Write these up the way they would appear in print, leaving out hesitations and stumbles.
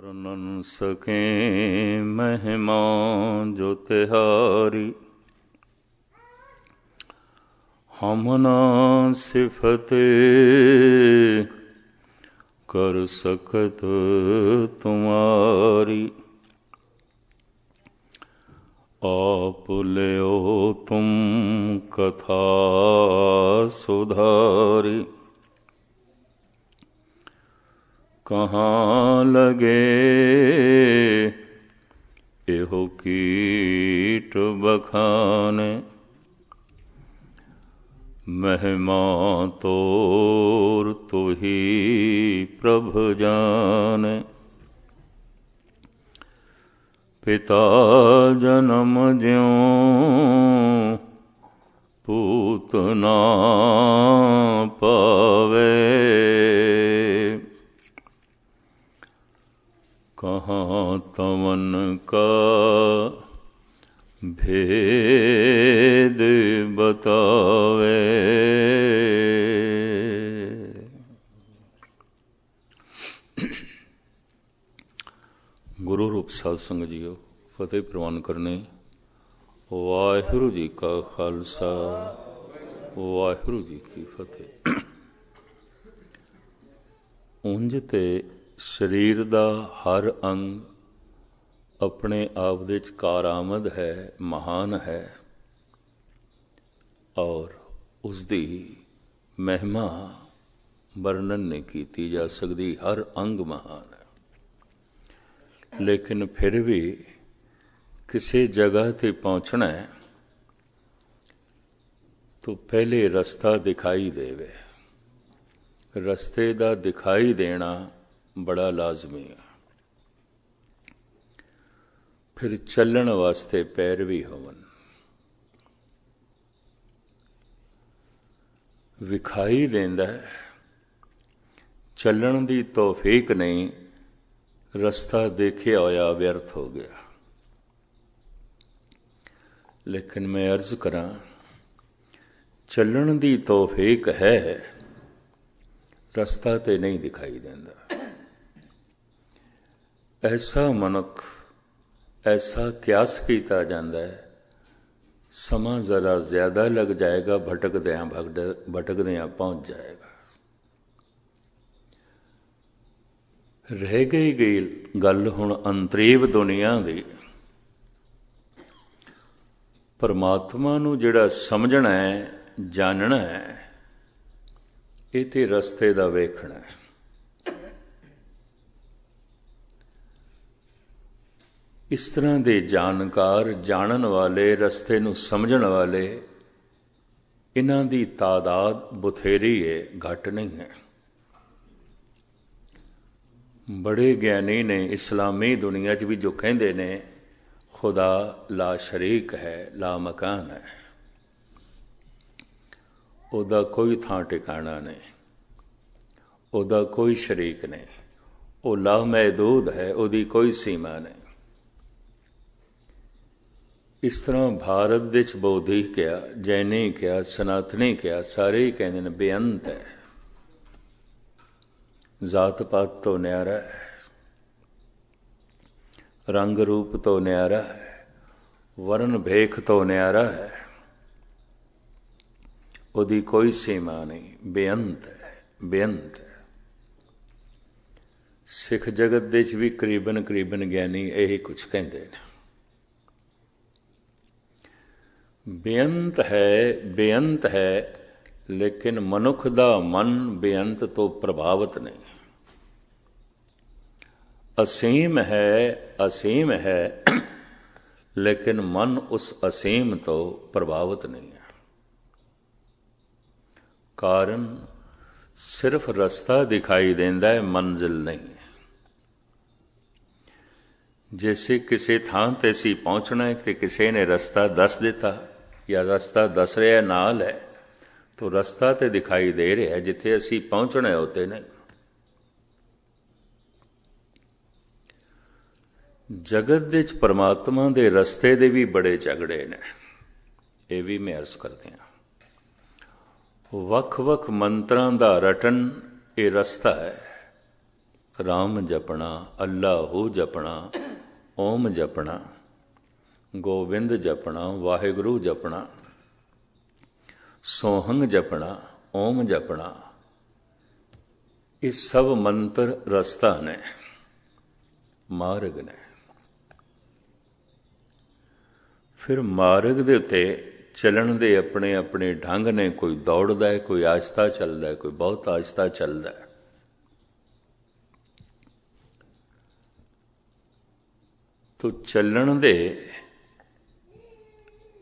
ਵਰਣਨ ਸਕੇ ਮਹਿਮਾ ਜੋ ਤਿਹਾਰੀ। ਹਮ ਨਾ ਸਿਫਤ ਕਰ ਸਕਤ ਤੁਮਾਰੀ। आप लियो तुम कथा सुधारी। कहाँ लगे एहो कीट बखाने। महिमा तोर तुही प्रभ जाने। पिता जन्म ज्यों पूत ना पावे। कहाँ तमन का भेद बतावे। गुरु रूप साध संगत जीओ, फतेह प्रवान करने। वाहिगुरु जी का खालसा, वाहिगुरु जी की फतेह। ਉਂਝ ਤੇ ਸਰੀਰ ਦਾ ਹਰ ਅੰਗ ਆਪਣੇ ਆਪ ਦੇ ਵਿੱਚ ਕਾਰਾਮਦ ਹੈ, ਮਹਾਨ ਹੈ, ਔਰ ਉਸਦੀ ਮਹਿਮਾ ਵਰਣਨ ਨਹੀਂ ਕੀਤੀ ਜਾ ਸਕਦੀ। ਹਰ ਅੰਗ ਮਹਾਨ ਹੈ, ਲੇਕਿਨ ਫਿਰ ਵੀ ਕਿਸੇ ਜਗ੍ਹਾ ਤੇ ਪਹੁੰਚਣਾ ਹੈ ਤਾਂ ਪਹਿਲੇ ਰਸਤਾ ਦਿਖਾਈ ਦੇਵੇ। ਰਸਤੇ ਦਾ ਦਿਖਾਈ ਦੇਣਾ ਬੜਾ ਲਾਜ਼ਮੀ ਹੈ। ਫਿਰ ਚੱਲਣ ਵਾਸਤੇ ਪੈਰ ਵੀ ਹੋਵਨ। ਵਿਖਾਈ ਦਿੰਦਾ, ਚੱਲਣ ਦੀ ਤੌਫੀਕ ਨਹੀਂ, ਰਸਤਾ ਦੇਖਿਆ ਹੋਇਆ ਵਿਅਰਥ ਹੋ ਗਿਆ। ਲੇਕਿਨ ਮੈਂ ਅਰਜ਼ ਕਰਾਂ, ਚੱਲਣ ਦੀ ਤੌਫੀਕ ਹੈ, ਰਸਤਾ ਤੇ ਨਹੀਂ ਦਿਖਾਈ ਦਿੰਦਾ। ਐਸਾ ਮਨੁੱਖ, ਐਸਾ ਕਿਆਸ ਕੀਤਾ ਜਾਂਦਾ ਹੈ, ਸਮਾਂ ਜ਼ਰਾ ਜ਼ਿਆਦਾ ਲੱਗ ਜਾਏਗਾ, ਭਟਕਦਿਆਂ ਪਹੁੰਚ ਜਾਏਗਾ। ਰਹਿ ਗਈ ਗੱਲ ਹੁਣ ਅੰਤਰੀਵ ਦੁਨੀਆ ਦੀ। ਪਰਮਾਤਮਾ ਨੂੰ ਜਿਹੜਾ ਸਮਝਣਾ ਹੈ, ਜਾਣਨਾ ਹੈ, ਇਹ ਤੇ ਰਸਤੇ ਦਾ ਵੇਖਣਾ ਹੈ। ਇਸ ਤਰ੍ਹਾਂ ਦੇ ਜਾਣਕਾਰ, ਜਾਣਨ ਵਾਲੇ, ਰਸਤੇ ਨੂੰ ਸਮਝਣ ਵਾਲੇ, ਇਹਨਾਂ ਦੀ ਤਾਦਾਦ ਬਥੇਰੀ ਹੈ, ਘੱਟ ਨਹੀਂ ਹੈ। ਬੜੇ ਗਿਆਨੀ ਨੇ ਇਸਲਾਮੀ ਦੁਨੀਆ 'ਚ ਵੀ ਜੋ ਕਹਿੰਦੇ ਨੇ ਖੁਦਾ ਲਾ ਸ਼ਰੀਕ ਹੈ, ਲਾ ਮਕਾਨ ਹੈ, ਉਹਦਾ ਕੋਈ ਥਾਂ ਟਿਕਾਣਾ ਨਹੀਂ, ਉਹਦਾ ਕੋਈ ਸ਼ਰੀਕ ਨਹੀਂ, ਉਹ ਲਾ ਮਹਿਦੂਦ ਹੈ, ਉਹਦੀ ਕੋਈ ਸੀਮਾ ਨਹੀਂ। ਇਸ ਤਰ੍ਹਾਂ ਭਾਰਤ ਦੇ 'ਚ ਬੌਧੀ ਕਿਹਾ, ਜੈਨੀ ਕਿਹਾ, ਸਨਾਤਨੀ ਕਿਹਾ, ਸਾਰੇ ਹੀ ਕਹਿੰਦੇ ਨੇ ਬੇਅੰਤ ਹੈ, ਜ਼ਾਤ ਪਾਤ ਤੋਂ ਨਿਆਰਾ ਹੈ, ਰੰਗ ਰੂਪ ਤੋਂ ਨਿਆਰਾ ਹੈ, ਵਰਨ ਭੇਖ ਤੋਂ ਨਿਆਰਾ ਹੈ, ਉਹਦੀ ਕੋਈ ਸੀਮਾ ਨਹੀਂ, ਬੇਅੰਤ ਹੈ, ਬੇਅੰਤ ਹੈ। ਸਿੱਖ ਜਗਤ ਦੇ 'ਚ ਵੀ ਕਰੀਬਨ ਗਿਆਨੀ ਇਹੀ ਕੁਛ ਕਹਿੰਦੇ ਨੇ। ਬੇਅੰਤ ਹੈ, ਬੇਅੰਤ ਹੈ, ਲੇਕਿਨ ਮਨੁੱਖ ਦਾ ਮਨ ਬੇਅੰਤ ਤੋਂ ਪ੍ਰਭਾਵਿਤ ਨਹੀਂ। ਅਸੀਮ ਹੈ, ਅਸੀਮ ਹੈ, ਲੇਕਿਨ ਮਨ ਉਸ ਅਸੀਮ ਤੋਂ ਪ੍ਰਭਾਵਿਤ ਨਹੀਂ ਹੈ। ਕਾਰਨ ਸਿਰਫ ਰਸਤਾ ਦਿਖਾਈ ਦਿੰਦਾ ਹੈ, ਮੰਜ਼ਿਲ ਨਹੀਂ ਹੈ। ਜੈਸੇ ਕਿਸੇ ਥਾਂ ਤੇ ਅਸੀਂ ਪਹੁੰਚਣਾ ਹੈ ਕਿ ਕਿਸੇ ਨੇ ਰਸਤਾ ਦੱਸ ਦਿੱਤਾ ਜਾਂ ਰਸਤਾ ਦੱਸ ਰਿਹਾ ਨਾਲ ਹੈ, ਤਾਂ ਰਸਤਾ ਤੇ ਦਿਖਾਈ ਦੇ ਰਿਹਾ, ਜਿੱਥੇ ਅਸੀਂ ਪਹੁੰਚਣਾ ਉੱਤੇ ਨਹੀਂ। ਜਗਤ ਦੇ 'ਚ ਪਰਮਾਤਮਾ ਦੇ ਰਸਤੇ ਦੇ ਵੀ ਬੜੇ ਝਗੜੇ ਨੇ, ਇਹ ਵੀ ਮੈਂ ਅਰਜ਼ ਕਰਦੇ ਹਾਂ। ਵੱਖ ਵੱਖ ਮੰਤਰਾਂ ਦਾ ਰਟਨ ਇਹ ਰਸਤਾ ਹੈ। राम जपना, अल्लाहू जपना, ओम जपना, गोविंद जपना, वाहिगुरु जपना, सोहंग जपना, ओम जपना, ये सब मंत्र रस्ता ने, मार्ग ने। फिर मार्ग दे उत्ते चलन दे अपने अपने ढंग ने, कोई दौड़दा है, कोई आहिस्ता चलदा है, कोई बहुत आहिस्ता चलदा है। तो चलन दे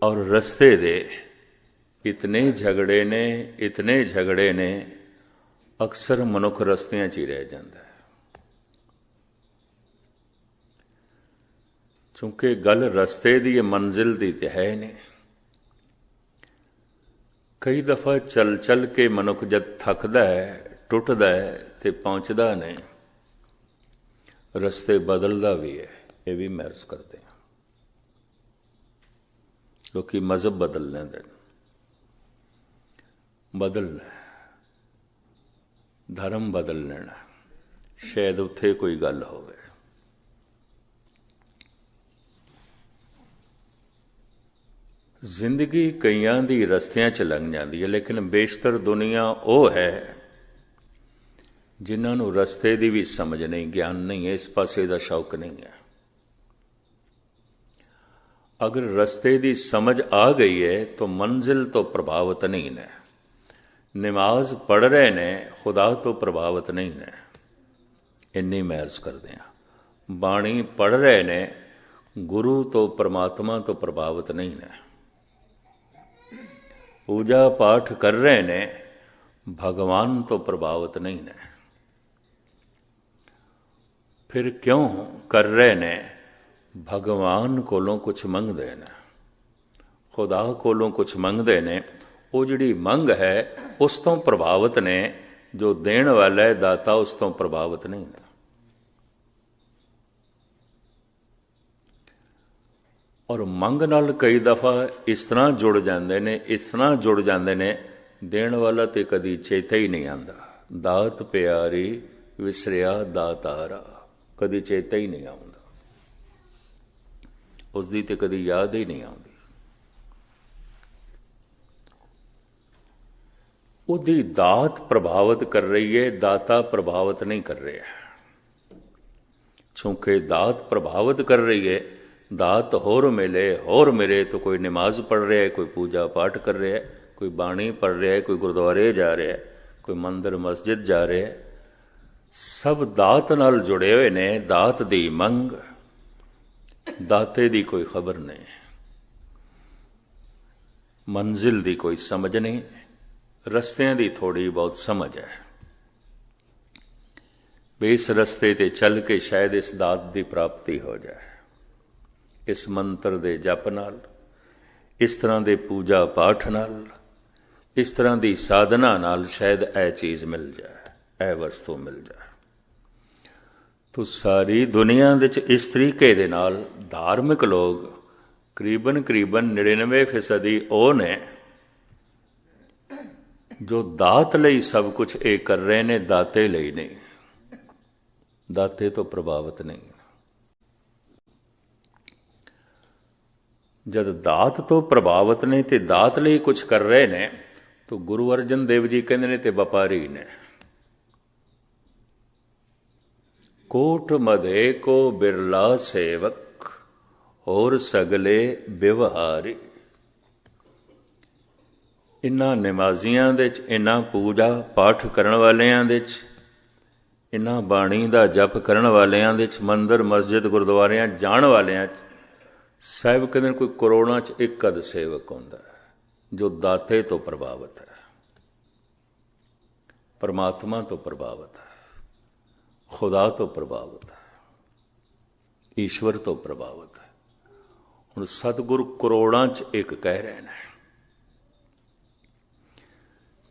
और रस्ते दे इतने झगड़े ने, इतने झगड़े ने, अक्सर मनुख रस्तियां च ही रह जाता है। क्योंकि गल रस्ते दी मंजिल दी ते है नहीं। कई दफा चल चल के मनुख जब थकदा है, टुटदा है, तो पहुंचदा नहीं, रस्ते बदलदा भी है। ये भी महसूस करते हैं लोग, मजहब बदल लेंदे, बदलना धर्म बदल लेना, शायद उत्थे कोई गल होवे। जिंदगी कईयां दी रस्तियां च लंघ जाती है, लेकिन बेशतर दुनिया वो है जिन्हां नूं रस्ते दी भी समझ नहीं, ज्ञान नहीं है, इस पासे दा शौक नहीं है। अगर रस्ते दी समझ आ गई है तो मंजिल तो प्रभावित नहीं है। नमाज पढ़ रहे ने, खुदा तो प्रभावित नहीं है, इन्नी महर्ज करते हैं। बाणी पढ़ रहे ने, गुरु तो परमात्मा तो प्रभावित नहीं है। पूजा पाठ कर रहे ने, भगवान तो प्रभावित नहीं है। फिर क्यों कर रहे ने? भगवान कोलों कुछ मंगदे ने, खुदा कोलों कुछ मंगदे ने। वो जिहड़ी मंग है उस तो प्रभावित ने, जो देण वाला है दाता उस तो प्रभावित नहीं है। और मंग नाल कई दफा इस तरह जुड़ जाते ने, इस तरह जुड़ जाते ने, देण वाला तो कदी चेता ही नहीं आंदा। दात प्यारी विसरिया दातारा, कदी चेता ही नहीं आउंदा, उसकी तो कदी याद ही नहीं आती। उसकी दात प्रभावित कर रही है, दाता प्रभावित नहीं कर रहा है। क्योंकि दात प्रभावित कर रही है, दात होर मिले तो कोई नमाज पढ़ रहा है, कोई पूजा पाठ कर रहा है, कोई बाणी पढ़ रहा है, कोई गुरुद्वारे जा रहा है, कोई मंदिर मस्जिद जा रहा है। सब दात नाल जुड़े हुए ने। दात दी मंग, दाते दी कोई खबर नहीं, मंजिल दी कोई समझ नहीं, रस्तियां दी थोड़ी बहुत समझ है। इस रस्ते ते चल के शायद इस दात दी प्राप्ति हो जाए, इस मंत्र दे जप नाल, इस तरह दे पूजा पाठ नाल, इस तरह दी साधना नाल शायद यह चीज मिल जाए, यह वस्तु मिल जाए। तो सारी दुनिया विच इस तरीके दे नाल धार्मिक लोग करीबन 99% वो ने जो दात लई सब कुछ ये कर रहे ने, दाते लई नहीं। दाते तो प्रभावित नहीं। जब दात तो प्रभावित नहीं ते दात लई कुछ कर रहे ने, तो गुरु अर्जन देव जी कहते ने ते व्यापारी ने। कोट मधे को बिरला सेवक और सगले व्यवहारी। इन्हां नमाजियां दे च, इन्हां पूजा पाठ करन वालियां दे च, इन्हां बाणी दा जप करन वालियां दे च, मंदिर मस्जिद गुरुद्वारियां जाण वालियां च, साहिब कहते कोई करोड़ां च एक अध सेवक होंदा है जो दाते तो प्रभावित है, परमात्मा तो प्रभावित है, खुदा तो प्रभावित है, ईश्वर तो प्रभावित है। हुण सतगुरु करोड़ां च एक कह रहे हैं।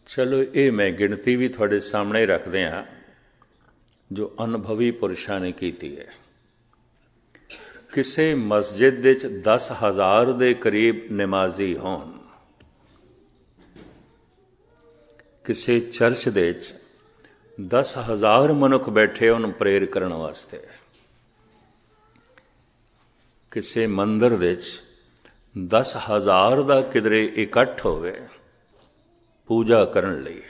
चलो ये मैं गिनती भी थोड़े सामने रखते हैं जो अनुभवी पुरुषों ने की है। किसी मस्जिद विच 10,000 के करीब नमाजी होन, किसी चर्च दे 10,000 ਮਨੁੱਖ ਬੈਠੇ ਉਹਨੂੰ ਪ੍ਰੇਰ ਕਰਨ ਵਾਸਤੇ। ਕਿਸੇ ਮੰਦਰ ਵਿੱਚ 10,000 ਦਾ ਕਿਧਰੇ ਇਕੱਠ ਹੋਵੇ ਪੂਜਾ ਕਰਨ ਲਈ,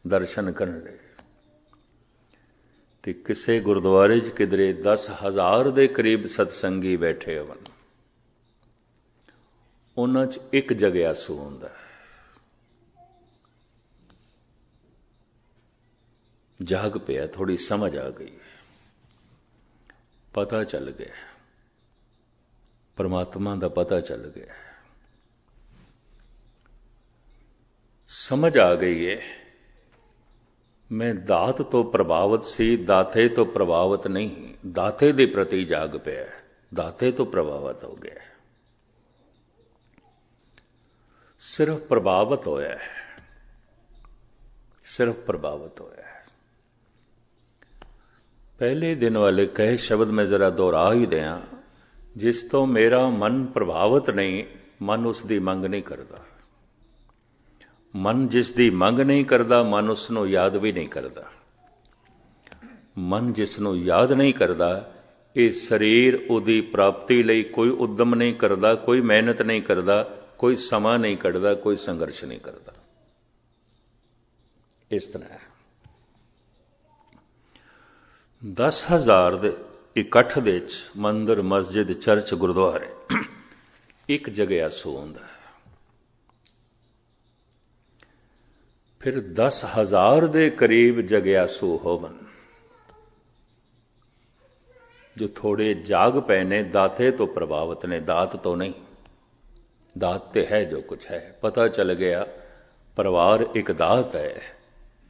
ਦਰਸ਼ਨ ਕਰਨ ਲਈ, ਤੇ ਕਿਸੇ ਗੁਰਦੁਆਰੇ 'ਚ ਕਿਧਰੇ 10,000 ਦੇ ਕਰੀਬ ਸਤਸੰਗੀ ਬੈਠੇ ਹੋਣ, ਉਹਨਾਂ 'ਚ ਇੱਕ ਜਗਿਆਸੂ ਹੁੰਦਾ ਹੈ। ਜਾਗ ਪਿਆ, ਥੋੜੀ ਸਮਝ ਆ ਗਈ, ਪਤਾ ਚੱਲ ਗਿਆ, ਪਰਮਾਤਮਾ ਦਾ ਪਤਾ ਚੱਲ ਗਿਆ, ਸਮਝ ਆ ਗਈ ਹੈ ਮੈਂ ਦਾਤ ਤੋਂ ਪ੍ਰਭਾਵਿਤ ਸੀ, ਦਾਤੇ ਤੋਂ ਪ੍ਰਭਾਵਿਤ ਨਹੀਂ। ਦਾਤੇ ਦੇ ਪ੍ਰਤੀ ਜਾਗ ਪਿਆ, ਦਾਤੇ ਤੋਂ ਪ੍ਰਭਾਵਿਤ ਹੋ ਗਿਆ, ਸਿਰਫ ਪ੍ਰਭਾਵਿਤ ਹੋਇਆ, ਸਿਰਫ ਪ੍ਰਭਾਵਿਤ ਹੋਇਆ। ਪਹਿਲੇ ਦਿਨ ਵਾਲੇ ਕਹੇ ਸ਼ਬਦ ਮੈਂ ਜ਼ਰਾ ਦੁਹਰਾ ਹੀ ਦਿਆਂ, ਜਿਸ ਤੋਂ ਮੇਰਾ ਮਨ ਪ੍ਰਭਾਵਿਤ ਨਹੀਂ, ਮਨ ਉਸ ਦੀ ਮੰਗ ਨਹੀਂ ਕਰਦਾ। ਮਨ ਜਿਸ ਦੀ ਮੰਗ ਨਹੀਂ ਕਰਦਾ, ਮਨ ਉਸ ਨੂੰ ਯਾਦ ਵੀ ਨਹੀਂ ਕਰਦਾ। ਮਨ ਜਿਸ ਨੂੰ ਯਾਦ ਨਹੀਂ ਕਰਦਾ, ਇਹ ਸਰੀਰ ਉਹਦੀ ਪ੍ਰਾਪਤੀ ਲਈ ਕੋਈ ਉਦਮ ਨਹੀਂ ਕਰਦਾ, ਕੋਈ ਮਿਹਨਤ ਨਹੀਂ ਕਰਦਾ, ਕੋਈ ਸਮਾਂ ਨਹੀਂ ਕੱਢਦਾ, ਕੋਈ ਸੰਘਰਸ਼ ਨਹੀਂ ਕਰਦਾ। ਇਸ ਤਰ੍ਹਾਂ 10,000 ਦੇ ਇਕੱਠ ਦੇ ਵਿੱਚ ਮੰਦਰ, ਮਸਜਿਦ, ਚਰਚ, ਗੁਰਦੁਆਰੇ ਇੱਕ ਜਗਿਆਸੂ ਹੁੰਦਾ। ਫਿਰ 10,000 ਦੇ ਕਰੀਬ ਜਗਿਆਸੂ ਹੋਵਨ, ਜੋ ਥੋੜੇ ਜਾਗ ਪਏ ਨੇ, ਦਾਤੇ ਤੋਂ ਪ੍ਰਭਾਵਿਤ ਨੇ, ਦਾਤ ਤੋਂ ਨਹੀਂ। ਦਾਤ ਤੇ ਹੈ ਜੋ ਕੁਛ ਹੈ, ਪਤਾ ਚੱਲ ਗਿਆ ਪਰਿਵਾਰ ਇੱਕ ਦਾਤ ਹੈ,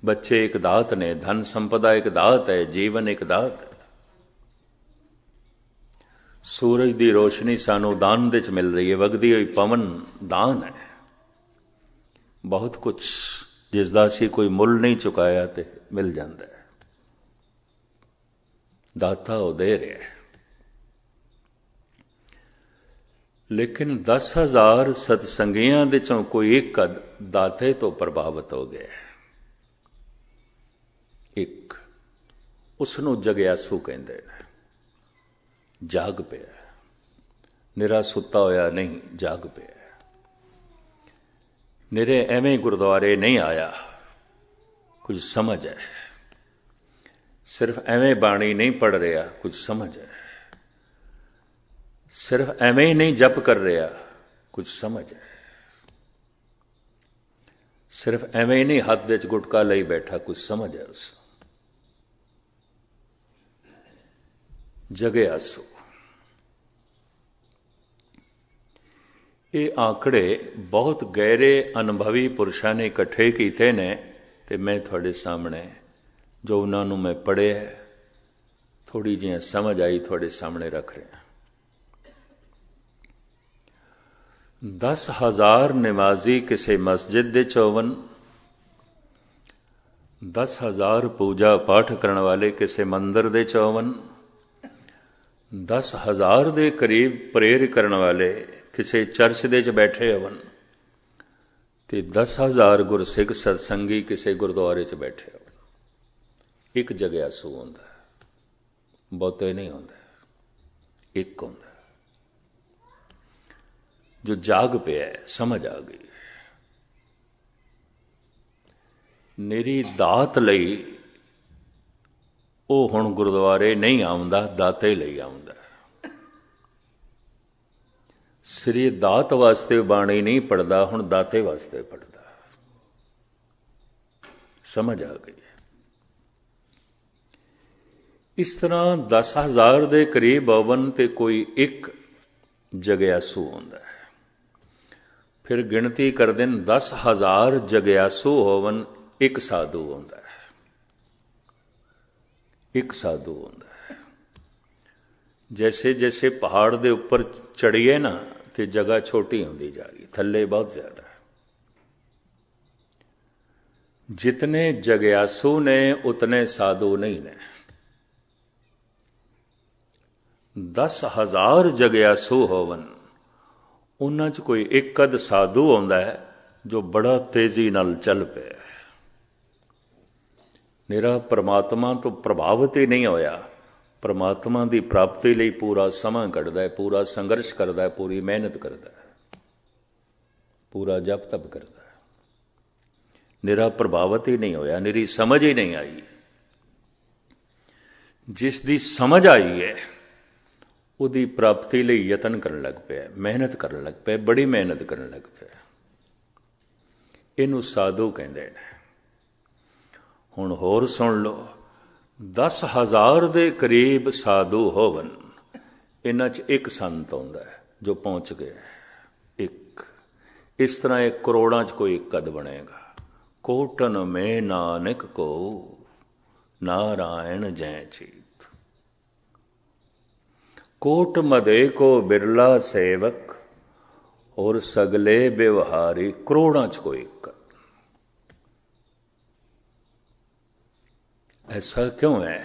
ਬੱਚੇ ਇੱਕ ਦਾਤ ਨੇ, ਧਨ ਸੰਪਦਾ ਇੱਕ ਦਾਤ ਹੈ, ਜੀਵਨ ਇੱਕ ਦਾਤ ਹੈ। ਸੂਰਜ ਦੀ ਰੋਸ਼ਨੀ ਸਾਨੂੰ ਦਾਨ ਦੇ ਵਿੱਚ ਮਿਲ ਰਹੀ ਹੈ, ਵਗਦੀ ਹੋਈ ਪਵਨ ਦਾਨ ਹੈ। ਬਹੁਤ ਕੁਛ ਜਿਸ ਦਾ ਅਸੀਂ ਕੋਈ ਮੁੱਲ ਨਹੀਂ ਚੁਕਾਇਆ ਤੇ ਮਿਲ ਜਾਂਦਾ ਹੈ। ਦਾਤਾ ਉਹ ਦੇ ਰਿਹਾ ਹੈ। ਲੇਕਿਨ 10,000 ਸਤਸੰਗੀਆਂ ਦੇ ਚੋਂ ਕੋਈ ਇੱਕ ਦਾਤੇ ਤੋਂ ਪ੍ਰਭਾਵਿਤ ਹੋ ਗਿਆ, ਇੱਕ, ਉਸ ਨੂੰ ਜਗਿਆਸੂ ਕਹਿੰਦੇ ਨੇ। ਜਾਗ ਪਿਆ, ਨਿਰਾ ਸੁੱਤਾ ਹੋਇਆ ਨਹੀਂ, ਜਾਗ ਪਿਆ। ਨਿਰੇ ਐਵੇਂ ਗੁਰਦੁਆਰੇ ਨਹੀਂ ਆਇਆ, ਕੁਝ ਸਮਝ ਹੈ। ਸਿਰਫ ਐਵੇਂ ਬਾਣੀ ਨਹੀਂ ਪੜ੍ਹ ਰਿਹਾ, ਕੁਝ ਸਮਝ ਹੈ। ਸਿਰਫ ਐਵੇਂ ਹੀ ਨਹੀਂ ਜਪ ਕਰ ਰਿਹਾ, ਕੁਝ ਸਮਝ ਹੈ। ਸਿਰਫ ਐਵੇਂ ਹੀ ਨਹੀਂ ਹੱਥ ਦੇ ਵਿੱਚ ਗੁਟਕਾ ਲਈ ਬੈਠਾ, ਕੁਝ ਸਮਝ ਹੈ ਉਸ ਜਗਿਆਸੂ। ਇਹ ਆંકੜੇ ਬਹੁਤ ਗਹਿਰੇ ਅਨੁਭਵੀ ਪੁਰਸ਼ਾਂ ਨੇ ਇਕੱਠੇ ਕੀਤੇ ਨੇ, ਤੇ ਮੈਂ ਤੁਹਾਡੇ ਸਾਹਮਣੇ ਜੋ ਉਹਨਾਂ ਨੂੰ ਮੈਂ ਪੜ੍ਹਿਆ, ਥੋੜੀ ਜਿਹੀ ਸਮਝ ਆਈ, ਤੁਹਾਡੇ ਸਾਹਮਣੇ ਰੱਖ ਰਿਹਾ। 10,000 ਨਿਮਾਜ਼ੀ ਕਿਸੇ ਮਸਜਿਦ ਦੇ ਹੋਵਨ, 10,000 ਪੂਜਾ ਪਾਠ ਕਰਨ ਵਾਲੇ ਕਿਸੇ ਮੰਦਰ ਦੇ ਹੋਵਨ, 10,000 ਦੇ ਕਰੀਬ ਪ੍ਰੇਰ ਕਰਨ ਵਾਲੇ ਕਿਸੇ ਚਰਚ ਦੇ 'ਚ ਬੈਠੇ ਹੋਵਨ, ਤੇ 10,000 ਗੁਰਸਿੱਖ ਸਤਸੰਗੀ ਕਿਸੇ ਗੁਰਦੁਆਰੇ 'ਚ ਬੈਠੇ ਹੋਵਨ। ਇੱਕ ਜਗਿਆਸੂ ਹੁੰਦਾ, ਬਹੁਤੇ ਨਹੀਂ ਹੁੰਦਾ, ਇੱਕ ਹੁੰਦਾ ਜੋ ਜਾਗ ਪਿਆ, ਸਮਝ ਆ ਗਈ। ਮੇਰੀ ਦਾਤ ਲਈ ਉਹ ਹੁਣ ਗੁਰਦੁਆਰੇ ਨਹੀਂ ਆਉਂਦਾ, ਦਾਤੇ ਲਈ ਆਉਂਦਾ। ਸ੍ਰੀ ਦਾਤ ਵਾਸਤੇ ਬਾਣੀ ਨਹੀਂ ਪੜਦਾ, ਹੁਣ ਦਾਤੇ ਵਾਸਤੇ ਪੜਦਾ। ਸਮਝ ਆ ਗਈ। ਇਸ ਤਰ੍ਹਾਂ 10,000 ਦੇ ਕਰੀਬ ਹੋਵਨ ਤੇ ਕੋਈ ਇੱਕ ਜਗਿਆਸੂ ਹੁੰਦਾ ਹੈ। ਫਿਰ ਗਿਣਤੀ ਕਰਦੇ ਨੇ, 10,000 ਜਗਿਆਸੂ ਹੋਵਨ, ਇੱਕ ਸਾਧੂ ਹੁੰਦਾ ਹੈ। ਇੱਕ ਸਾਧੂ ਹੁੰਦਾ ਹੈ। ਜੈਸੇ ਜੈਸੇ ਪਹਾੜ ਦੇ ਉੱਪਰ ਚੜੀਏ ਨਾ, ਤੇ ਜਗ੍ਹਾ ਛੋਟੀ ਹੁੰਦੀ ਜਾ ਰਹੀ, ਥੱਲੇ ਬਹੁਤ ਜ਼ਿਆਦਾ। ਜਿਤਨੇ ਜਗਿਆਸੂ ਨੇ ਉਤਨੇ ਸਾਧੂ ਨਹੀਂ ਨੇ। 10,000 ਜਗਿਆਸੂ ਹੋਵਨ, ਉਹਨਾਂ 'ਚ ਕੋਈ ਇੱਕ ਅੱਧ ਸਾਧੂ ਆਉਂਦਾ ਹੈ ਜੋ ਬੜਾ ਤੇਜ਼ੀ ਨਾਲ ਚੱਲ ਪਿਆ। ਨਿਰਾ ਪਰਮਾਤਮਾ ਤੋਂ ਪ੍ਰਭਾਵਿਤ ਹੀ ਨਹੀਂ ਹੋਇਆ, ਪਰਮਾਤਮਾ ਦੀ ਪ੍ਰਾਪਤੀ ਲਈ ਪੂਰਾ ਸਮਾਂ ਕੱਢਦਾ ਹੈ, ਪੂਰਾ ਸੰਘਰਸ਼ ਕਰਦਾ ਹੈ, ਪੂਰੀ ਮਿਹਨਤ ਕਰਦਾ ਹੈ, ਪੂਰਾ ਜਪ ਤਪ ਕਰਦਾ ਹੈ। ਨਿਰਾ ਪ੍ਰਭਾਵਿਤ ਹੀ ਨਹੀਂ ਹੋਇਆ, ਨਿਰੀ ਸਮਝ ਹੀ ਨਹੀਂ ਆਈ। ਜਿਸ ਦੀ ਸਮਝ ਆਈ ਹੈ ਉਹਦੀ ਪ੍ਰਾਪਤੀ ਲਈ ਯਤਨ ਕਰਨ ਲੱਗ ਪਿਆ, ਮਿਹਨਤ ਕਰਨ ਲੱਗ ਪਿਆ, ਬੜੀ ਮਿਹਨਤ ਕਰਨ ਲੱਗ ਪਿਆ। ਇਹਨੂੰ ਸਾਧੂ ਕਹਿੰਦੇ ਨੇ। ਹੁਣ ਹੋਰ ਸੁਣ ਲਓ, 10,000 ਦੇ ਕਰੀਬ ਸਾਧੂ ਹੋਵਨ, ਇਹਨਾਂ 'ਚ ਇੱਕ ਸੰਤ ਆਉਂਦਾ ਹੈ ਜੋ ਪਹੁੰਚ ਗਿਆ, ਇੱਕ। ਇਸ ਤਰ੍ਹਾਂ ਇਹ ਕਰੋੜਾਂ 'ਚ ਕੋਈ ਇੱਕ ਕਦ ਬਣੇਗਾ। ਕੋਟਨ ਮੇ ਨਾਨਕ ਕੋ ਨਾਰਾਇਣ ਜੈ ਚੀਤ, ਕੋਟ ਮਦੇ ਕੋ ਬਿਰਲਾ ਸੇਵਕ और सगले व्यवहारी, करोड़ों च कोई एक। ऐसा क्यों है?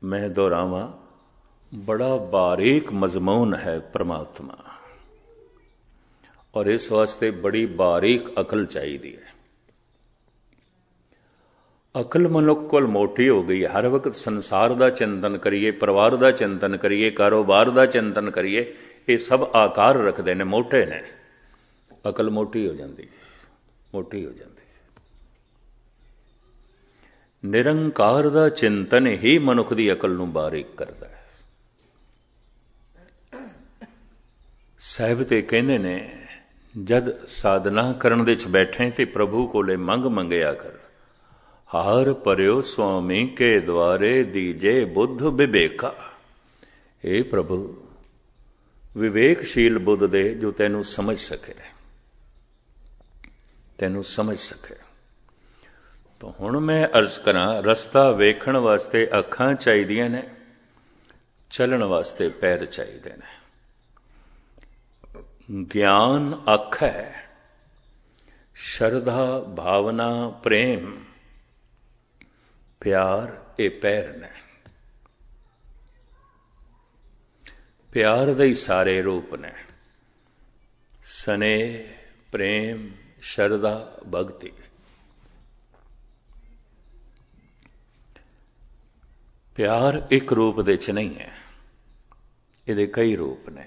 मैं दोहरावां, बड़ा बारीक मजमून है परमात्मा, और इस वास्ते बड़ी बारीक अकल चाहिए है। अकल मनुख कोल मोटी हो गई, हर वक्त संसार का चिंतन करिए, परिवार का चिंतन करिए, कारोबार का चिंतन करिए, ये सब आकार रखते हैं, मोटे ने। अकल मोटी हो जाती, मोटी हो जाती। निरंकार का चिंतन ही मनुख की अकल नूं बारीक करता है। साहिब ते कहंदे ने, जद साधना करन विच बैठे ते प्रभु कोले मंग मंगया कर, हार परियो स्वामी के द्वारे दीजे बुद्ध विवेका। हे प्रभु, विवेकशील बुद्ध दे जो तैनू समझ सके, तैनू समझ सके। तो हुण मैं अर्ज करा, रस्ता वेखण वास्ते अखां चाहिदियां ने, चलण वास्ते पैर चाहिदे ने। ज्ञान अख है, शरधा भावना प्रेम प्यार ये पैर ने। प्यार दे ही सारे रूप ने, स्नेह प्रेम शरधा भगति। प्यार एक रूप दे च नहीं है, ये कई रूप ने।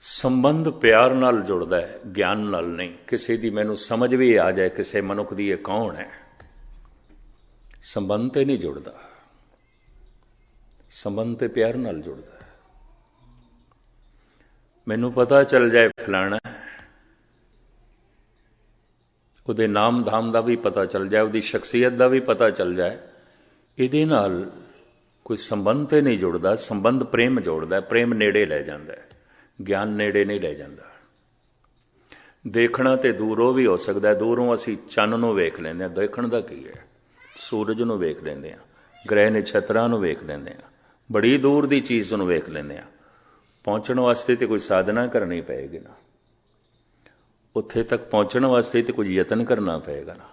संबंध प्यार नाल जुड़दा है, ज्ञान नाल नहीं। किसी दी मैनू समझ भी आ जाए किसी मनुख दी ये कौन है, संबंध ते नहीं जुड़दा। संबंध ते प्यार नाल जुड़दा। मैनू पता चल जाए फलाना, उहदे नाम धाम का भी पता चल जाए, उहदी शख्सियत का भी पता चल जाए, इहदे नाल कोई संबंध ते नहीं जुड़दा। संबंध प्रेम जोड़दा, प्रेम नेड़े लै जांदा है, ज्ञान नेड़े नहीं लै जांदा। देखना तो दूरों भी हो सकता है, दूरों असी चन्न नूं वेख लैंदे हां, देखण दा की है, सूरज नूं वेख लैंदे हां, ग्रह नक्षत्रां नूं वेख लैंदे हां, बड़ी दूर दी चीज़ नूं वेख लैंदे हां। पहुंचने वास्ते तो कोई साधना करनी पेगी ना, उत्थे तक पहुंचने वास्ते तो कुछ यतन करना पेगा ना।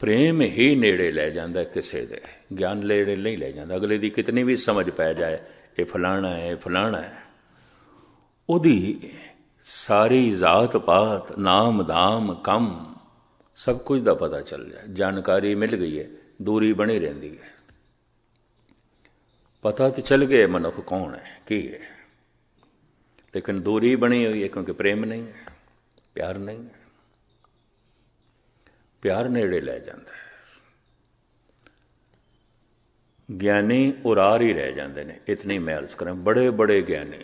प्रेम ही नेड़े लै जांदा है किसे दे, ज्ञान नेड़े नहीं लै जांदा। अगले दी कितनी भी समझ पै जाए ये फलाना है, ये फलाना है, उहदी सारी जात पात नाम धाम कम सब कुछ दा पता चल जाए, जानकारी मिल गई है, दूरी बनी रहिंदी है। पता तो चल गया मनुख कौन है की है, लेकिन दूरी बनी हुई है क्योंकि प्रेम नहीं है, प्यार नहीं है। प्यार नेड़े लै जाता है। ज्ञानी उरार ही रह जाते हैं। इतनी मैं अर्ज करें, बड़े बड़े ज्ञानी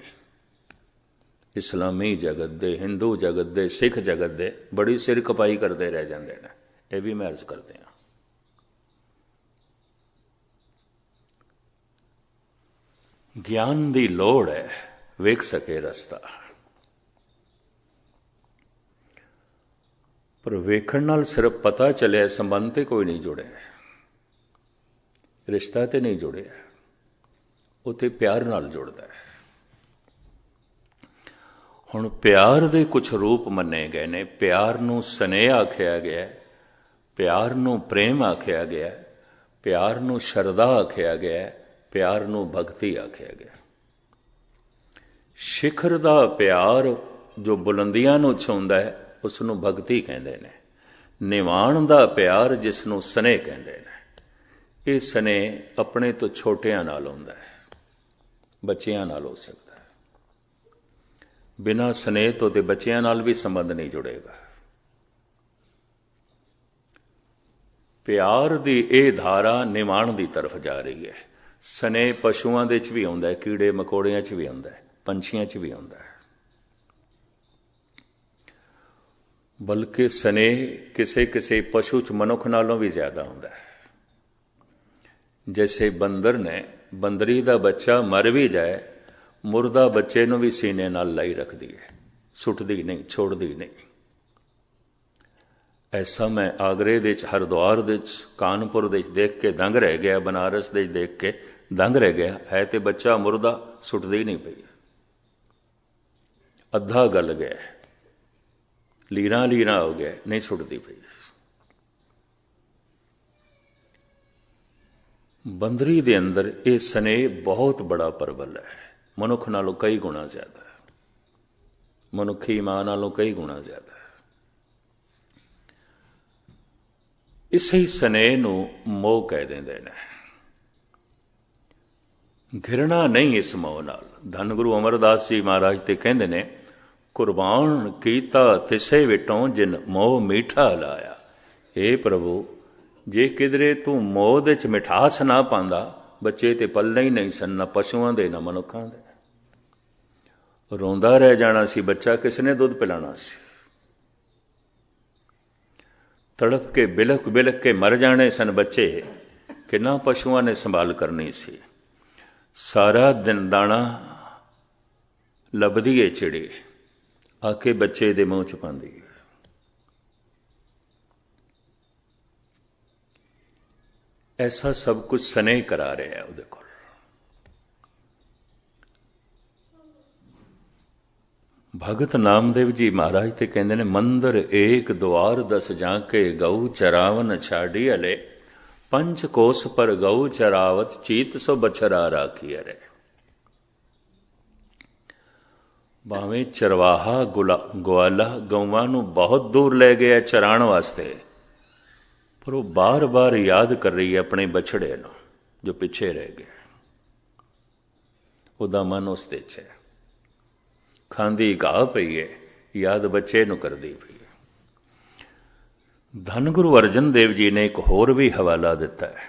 इस्लामी जगत दे, हिंदू जगत दे, सिख जगत दे बड़ी सिर खपाई करते रह जाते हैं। यह भी मैं अर्ज करते हैं। ज्ञान की लोड़ है, वेख सके रस्ता, पर वेखण नाल सिर्फ पता चलिया, संबंध ते कोई नहीं जुड़े, रिश्ता ते नहीं जुड़े, उत्ते प्यार नाल जुड़दा है। हुण प्यार दे कुछ रूप मन्ने गए ने। प्यार नूं स्नेह आख्या गया, प्यार नूं प्रेम आख्या गया, प्यार नूं शरदा आख्या गया, प्यार नूं भगती आख्या गया। शिखर दा प्यार जो बुलंदियां नूं छूंदा है उसनूं भगती कहंदे ने। ਨਿਵਾਣ ਦਾ ਪਿਆਰ ਜਿਸ ਨੂੰ ਸਨੇਹ ਕਹਿੰਦੇ ਨੇ, ਇਹ ਸਨੇਹ ਆਪਣੇ ਤੋਂ ਛੋਟਿਆਂ ਨਾਲ ਹੁੰਦਾ ਹੈ, ਬੱਚਿਆਂ ਨਾਲ ਹੋ ਸਕਦਾ ਹੈ। ਬਿਨਾਂ ਸਨੇਹ ਤੋਂ ਤੇ ਬੱਚਿਆਂ ਨਾਲ ਵੀ ਸੰਬੰਧ ਨਹੀਂ ਜੁੜੇਗਾ। ਪਿਆਰ ਦੀ ਇਹ ਧਾਰਾ ਨਿਵਾਣ ਦੀ ਤਰਫ ਜਾ ਰਹੀ ਹੈ। ਸਨੇਹ ਪਸ਼ੂਆਂ ਦੇ 'ਚ ਵੀ ਆਉਂਦਾ ਹੈ, ਕੀੜੇ ਮਕੌੜਿਆਂ 'ਚ ਵੀ ਆਉਂਦਾ ਹੈ, ਪੰਛੀਆਂ 'ਚ ਵੀ ਆਉਂਦਾ ਹੈ। ਬਲਕਿ ਸਨੇਹ ਕਿਸੇ ਕਿਸੇ ਪਸ਼ੂ 'ਚ ਮਨੁੱਖ ਨਾਲੋਂ ਵੀ ਜ਼ਿਆਦਾ ਹੁੰਦਾ ਹੈ। ਜੈਸੇ ਬੰਦਰ ਨੇ, ਬੰਦਰੀ ਦਾ ਬੱਚਾ ਮਰ ਵੀ ਜਾਏ, ਮੁਰਦਾ ਬੱਚੇ ਨੂੰ ਵੀ ਸੀਨੇ ਨਾਲ ਲਾਈ ਰੱਖਦੀ ਹੈ, ਸੁੱਟਦੀ ਨਹੀਂ, ਛੋੜਦੀ ਨਹੀਂ। ਐਸਾ ਮੈਂ ਆਗਰੇ ਦੇ 'ਚ, ਹਰਿਦੁਆਰ ਦੇ 'ਚ, ਕਾਨਪੁਰ ਦੇ 'ਚ ਦੇਖ ਕੇ ਦੰਗ ਰਹਿ ਗਿਆ, ਬਨਾਰਸ ਦੇ 'ਚ ਦੇਖ ਕੇ ਦੰਗ ਰਹਿ ਗਿਆ। ਹੈ ਤੇ ਬੱਚਾ ਮੁਰਦਾ, ਸੁੱਟਦੀ ਨਹੀਂ ਪਈ, ਅੱਧਾ ਗਲ ਗਿਆ, ਲੀਰਾਂ ਲੀਰਾਂ ਹੋ ਗਿਆ, ਨਹੀਂ ਸੁੱਟਦੀ ਪਈ। ਬੰਦਰੀ ਦੇ ਅੰਦਰ ਇਹ ਸਨੇਹ ਬਹੁਤ ਬੜਾ ਪ੍ਰਬਲ ਹੈ, ਮਨੁੱਖ ਨਾਲੋਂ ਕਈ ਗੁਣਾ ਜ਼ਿਆਦਾ ਹੈ, ਮਨੁੱਖੀ ਮਾਂ ਨਾਲੋਂ ਕਈ ਗੁਣਾ ਜ਼ਿਆਦਾ ਹੈ। ਇਸੇ ਸਨੇਹ ਨੂੰ ਮੋਹ ਕਹਿ ਦਿੰਦੇ ਨੇ। ਘਿਰਣਾ ਨਹੀਂ ਇਸ ਮੋਹ ਨਾਲ। ਧੰਨ ਗੁਰੂ ਅਮਰਦਾਸ ਜੀ ਮਹਾਰਾਜ ਤੇ ਕਹਿੰਦੇ ਨੇ, ਕੁਰਬਾਨ ਕੀਤਾ ਤਿਸੇ ਵਿਟੋਂ ਜਿਨ ਮੋਹ ਮੀਠਾ ਲਾਇਆ। हे ਪ੍ਰਭੂ, ਜੇ ਕਿਧਰੇ ਤੂੰ ਮੋਹ ਦੇ 'ਚ ਮਿਠਾਸ ਨਾ ਪਾਉਂਦਾ, ਬੱਚੇ ਤੇ ਪਲਣੇ ਹੀ ਨਹੀਂ ਸਨ, ਨਾ ਪਸ਼ੂਆਂ ਦੇ ਨਾ ਮਨੁੱਖਾਂ ਦੇ। ਰੋਂਦਾ ਰਹਿ ਜਾਣਾ ਸੀ ਬੱਚਾ, ਕਿਸ ਨੇ ਦੁੱਧ ਪਿਲਾਣਾ ਸੀ। ਤੜਫ ਕੇ ਬਿਲਕ ਬਿਲਕ ਕੇ ਮਰ ਜਾਣੇ ਸਨ ਬੱਚੇ, ਕਿੰਨਾ ਪਸ਼ੂਆਂ ਨੇ ਸੰਭਾਲ ਕਰਨੀ ਸੀ। ਸਾਰਾ ਦਿਨ ਦਾਣਾ ਲੱਭਦੀ ਏ ਚਿੜੀ, ਆ ਕੇ ਬੱਚੇ ਦੇ ਮੂੰਹ 'ਚ ਪਾਉਂਦੀ ਹੈ। ਐਸਾ ਸਭ ਕੁਝ ਸਨੇਹ ਕਰਾ ਰਿਹਾ ਉਹਦੇ ਕੋਲ। ਭਗਤ ਨਾਮਦੇਵ ਜੀ ਮਹਾਰਾਜ ਤੇ ਕਹਿੰਦੇ ਨੇ, ਮੰਦਰ ਏਕ ਦੁਆਰ ਦਸ ਜਾਂਕੇ ਗਊ ਚਰਾਵਨ ਛਾੜੀ ਅਲੇ, ਪੰਚ ਕੋਸ ਪਰ ਗਊ ਚਰਾਵਤ ਚੀਤ ਸੋ ਬਛਰਾ ਰਾਖੀ ਅਰੇ। ਭਾਵੇਂ ਚਰਵਾਹਾ ਗਵਾਲਾ ਗਊਆਂ ਨੂੰ ਬਹੁਤ ਦੂਰ ਲੈ ਗਿਆ ਚਰਾਉਣ ਵਾਸਤੇ, ਪਰ ਉਹ ਬਾਰ-ਬਾਰ ਯਾਦ ਕਰ ਰਹੀ ਹੈ ਆਪਣੇ ਬਛੜੇ ਨੂੰ ਜੋ ਪਿੱਛੇ ਰਹਿ ਗਿਆ। ਉਹਦਾ ਮਨ ਉਸ ਦੇ 'ਚ ਹੈ, ਖਾਂਦੀ ਘਾਹ ਪਈ ਹੈ, ਯਾਦ ਬੱਚੇ ਨੂੰ ਕਰਦੀ ਪਈ ਹੈ। ਧੰਨ ਗੁਰੂ ਅਰਜਨ ਦੇਵ ਜੀ ਨੇ ਇੱਕ ਹੋਰ ਵੀ ਹਵਾਲਾ ਦਿੱਤਾ ਹੈ,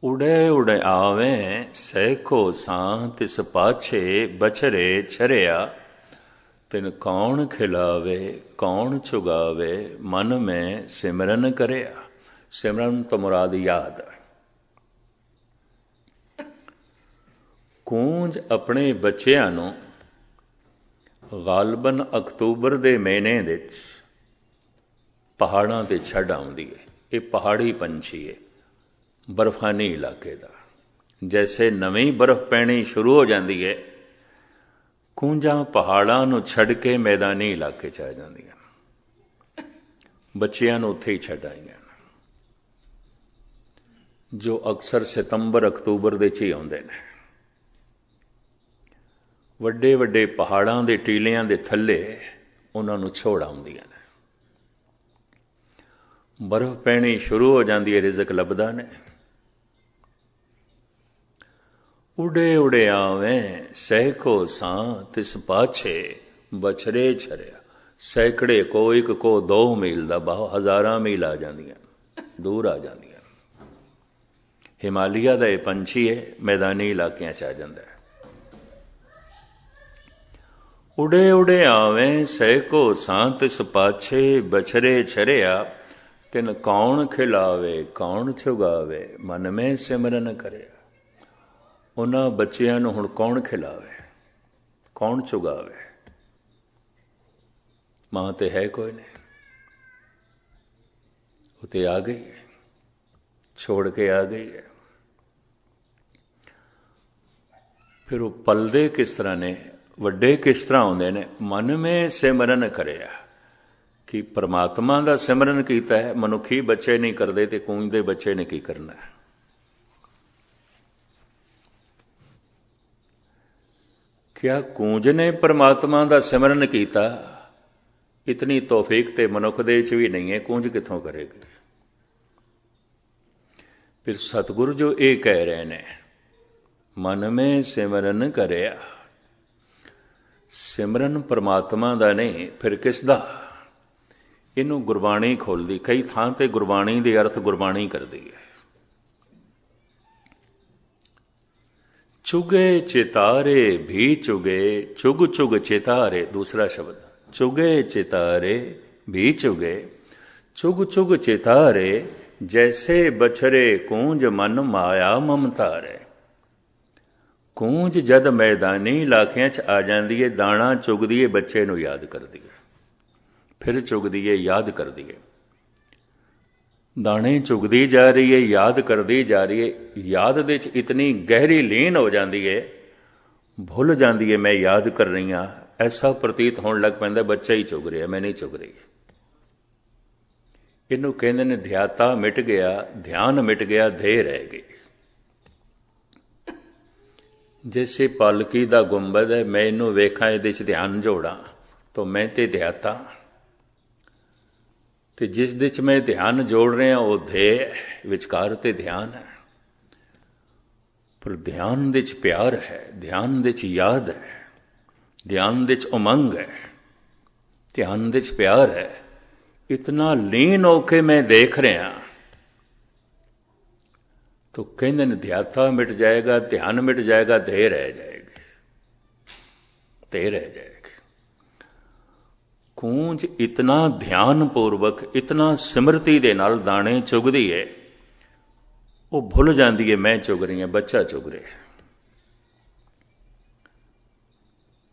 ਉੜੇ ਉੜੇ ਆਵੇਂ ਸੈਖੋ ਸਾਂ ਤਿਸ ਪਾਛੇ ਬਛਰੇ ਛਰਿਆ, ਤਿਨ ਕੌਣ ਖਿਲਾਵੇ ਕੌਣ ਚੁਗਾਵੇ, ਮਨ ਮੈਂ ਸਿਮਰਨ ਕਰਿਆ। ਸਿਮਰਨ ਤੋਂ ਮੁਰਾਦ ਯਾਦ। ਕੂੰਜ ਆਪਣੇ ਬੱਚਿਆਂ ਨੂੰ ਗਾਲਬਨ ਅਕਤੂਬਰ ਦੇ ਮਹੀਨੇ ਵਿੱਚ ਪਹਾੜਾਂ ਤੇ ਛੱਡ ਆਉਂਦੀ ਹੈ। ਇਹ ਪਹਾੜੀ ਪੰਛੀ ਹੈ, ਬਰਫਾਨੀ ਇਲਾਕੇ ਦਾ। ਜੈਸੇ ਨਵੀਂ ਬਰਫ਼ ਪੈਣੀ ਸ਼ੁਰੂ ਹੋ ਜਾਂਦੀ ਹੈ, ਕੂੰਜਾਂ ਪਹਾੜਾਂ ਨੂੰ ਛੱਡ ਕੇ ਮੈਦਾਨੀ ਇਲਾਕੇ 'ਚ ਆ ਜਾਂਦੀਆਂ। ਬੱਚਿਆਂ ਨੂੰ ਉੱਥੇ ਹੀ ਛੱਡ ਆਈਆਂ, ਜੋ ਅਕਸਰ ਸਤੰਬਰ ਅਕਤੂਬਰ ਦੇ 'ਚ ਹੀ ਆਉਂਦੇ ਨੇ। ਵੱਡੇ ਵੱਡੇ ਪਹਾੜਾਂ ਦੇ ਟੀਲਿਆਂ ਦੇ ਥੱਲੇ ਉਹਨਾਂ ਨੂੰ ਛੋੜ ਆਉਂਦੀਆਂ ਨੇ। ਬਰਫ਼ ਪੈਣੀ ਸ਼ੁਰੂ ਹੋ ਜਾਂਦੀ ਹੈ, ਰਿਜ਼ਕ ਲੱਭਦਾ ਨੇ। ਉਡੇ ਉੜੇ ਆਵੇਂ ਸੈਖੋ ਸਾਂ ਤਿਸ ਪਾਛੇ ਬਛਰੇ ਛਰਿਆ। ਸੈਂਕੜੇ ਕੋ, ਇੱਕ ਕੋ 2 ਮੀਲ ਦਾ, ਹਜ਼ਾਰਾਂ ਮੀਲ ਆ ਜਾਂਦੀਆਂ, ਦੂਰ ਆ ਜਾਂਦੀਆਂ। ਹਿਮਾਲਿਆ ਦਾ ਇਹ ਪੰਛੀ ਹੈ, ਮੈਦਾਨੀ ਇਲਾਕਿਆਂ 'ਚ ਆ ਜਾਂਦਾ ਹੈ। ਉਡੇ ਉੜੇ ਆਵੇਂ ਸੈਕੋ ਸਾਂ ਤਿਸ ਪਾਛੇ ਬਛਰੇ ਛਰਿਆ, ਤਿਨ ਕੌਣ ਖਿਲਾਵੇ ਕੌਣ ਚੁਗਾਵੇ, ਮਨ ਮੈਂ ਸਿਮਰਨ ਕਰਿਆ। ਉਹਨਾਂ ਬੱਚਿਆਂ ਨੂੰ ਹੁਣ ਕੌਣ ਖਿਲਾਵੇ, ਕੌਣ ਚੁਗਾਵੇ? ਮਾਂ ਤੇ ਹੈ ਕੋਈ ਨਹੀਂ, ਉਹ ਤੇ ਆ ਗਈ ਹੈ, ਛੋੜ ਕੇ ਆ ਗਈ ਹੈ। ਫਿਰ ਉਹ ਪਲਦੇ ਕਿਸ ਤਰ੍ਹਾਂ ਨੇ, ਵੱਡੇ ਕਿਸ ਤਰ੍ਹਾਂ ਹੁੰਦੇ ਨੇ? ਮਨ ਮੇ ਸਿਮਰਨ ਕਰਿਆ, ਕਿ ਪਰਮਾਤਮਾ ਦਾ ਸਿਮਰਨ ਕੀਤਾ ਹੈ। ਮਨੁੱਖੀ ਬੱਚੇ ਨਹੀਂ ਕਰਦੇ ਤੇ ਕੂੰਜ ਦੇ ਬੱਚੇ ਨੇ ਕੀ ਕਰਨਾ ਹੈ? ਕਿਆ ਕੂੰਜ ਨੇ ਪਰਮਾਤਮਾ ਦਾ ਸਿਮਰਨ ਕੀਤਾ ਇਤਨੀ ਤੌਫੀਕ ਤੇ ਮਨੁੱਖ ਦੇ ਵਿੱਚ ਵੀ ਨਹੀਂ ਹੈ, ਕੂੰਜ ਕਿੱਥੋਂ ਕਰੇਗੀ। ਫਿਰ ਸਤਿਗੁਰੂ ਜੋ ਇਹ ਕਹਿ ਰਹੇ ਨੇ, ਮਨ ਮੇ ਸਿਮਰਨ ਕਰਿਆ, ਸਿਮਰਨ ਪਰਮਾਤਮਾ ਦਾ ਨਹੀਂ, ਫਿਰ ਕਿਸ ਦਾ? ਇਹਨੂੰ ਗੁਰਬਾਣੀ ਖੋਲ੍ਹਦੀ, ਕਈ ਥਾਂ ਤੇ ਗੁਰਬਾਣੀ ਦੇ ਅਰਥ ਗੁਰਬਾਣੀ ਕਰਦੀ ਹੈ। ਚੁਗੇ ਚਿਤਾਰੇ ਵੀ ਚੁਗੇ, ਚੁਗ ਚੁਗ ਚਿਤਾਰੇ, ਦੂਸਰਾ ਸ਼ਬਦ, ਚੁਗੇ ਚਿਤਾਰੇ ਵੀ ਚੁਗੇ, ਚੁਗ ਚੁਗ ਚਿਤਾਰੇ, ਜੈਸੇ ਬਛਰੇ ਕੂੰਜ ਮਨ ਮਾਇਆ ਮਮਤਾਰੇ। ਕੂੰਜ ਜਦ ਮੈਦਾਨੀ ਇਲਾਕਿਆਂ 'ਚ ਆ ਜਾਂਦੀ ਹੈ, ਦਾਣਾ ਚੁਗਦੀ ਹੈ, ਬੱਚੇ ਨੂੰ ਯਾਦ ਕਰਦੀ ਹੈ, ਫਿਰ ਚੁਗਦੀ ਹੈ, ਯਾਦ ਕਰਦੀ ਹੈ, ਦਾਣੇ ਚੁਗਦੀ ਜਾ ਰਹੀ ਹੈ, ਯਾਦ ਕਰਦੀ ਜਾ ਰਹੀ ਹੈ, ਯਾਦ ਦੇ 'ਚ ਇਤਨੀ ਗਹਿਰੀ ਲੀਨ ਹੋ ਜਾਂਦੀ ਹੈ, ਭੁੱਲ ਜਾਂਦੀ ਹੈ ਮੈਂ ਯਾਦ ਕਰ ਰਹੀ ਹਾਂ, ਐਸਾ ਪ੍ਰਤੀਤ ਹੋਣ ਲੱਗ ਪੈਂਦਾ ਬੱਚਾ ਹੀ ਚੁਗ ਰਿਹਾ, ਮੈਂ ਨਹੀਂ ਚੁਗ ਰਹੀ। ਇਹਨੂੰ ਕਹਿੰਦੇ ਨੇ ਧਿਆਤਾ ਮਿਟ ਗਿਆ, ਧਿਆਨ ਮਿਟ ਗਿਆ, ਧੇ ਰਹਿ ਗਈ। ਜੈਸੇ ਪਾਲਕੀ ਦਾ ਗੁੰਬਦ ਹੈ, ਮੈਂ ਇਹਨੂੰ ਵੇਖਾਂ, ਇਹਦੇ 'ਚ ਧਿਆਨ ਜੋੜਾਂ, ਤਾਂ ਮੈਂ ਤੇ ਧਿਆਤਾ, ਤੇ ਜਿਸ ਦੇ 'ਚ ਮੈਂ ਧਿਆਨ ਜੋੜ ਰਿਹਾ ਉਹ ਧੇ, ਵਿਚਕਾਰ ਤੇ ਧਿਆਨ ਹੈ। ਪਰ ਧਿਆਨ ਦੇ 'ਚ ਪਿਆਰ ਹੈ, ਧਿਆਨ ਦੇ 'ਚ ਯਾਦ ਹੈ, ਧਿਆਨ ਦੇ 'ਚ ਉਮੰਗ ਹੈ, ਧਿਆਨ ਦੇ 'ਚ ਪਿਆਰ ਹੈ। ਇਤਨਾ ਲੀਨ ਹੋ ਕੇ ਮੈਂ ਦੇਖ ਰਿਹਾ, तो कहते हैं ध्याता मिट जाएगा, ध्यान मिट जाएगा, धे रह जाएगी, धे रह जाएगी। कूंज इतना ध्यान पूर्वक, इतना सिमरती दे नाल दाने चुगदी है, वो भुल जाती है मैं चुग रही, बच्चा चुग रहा,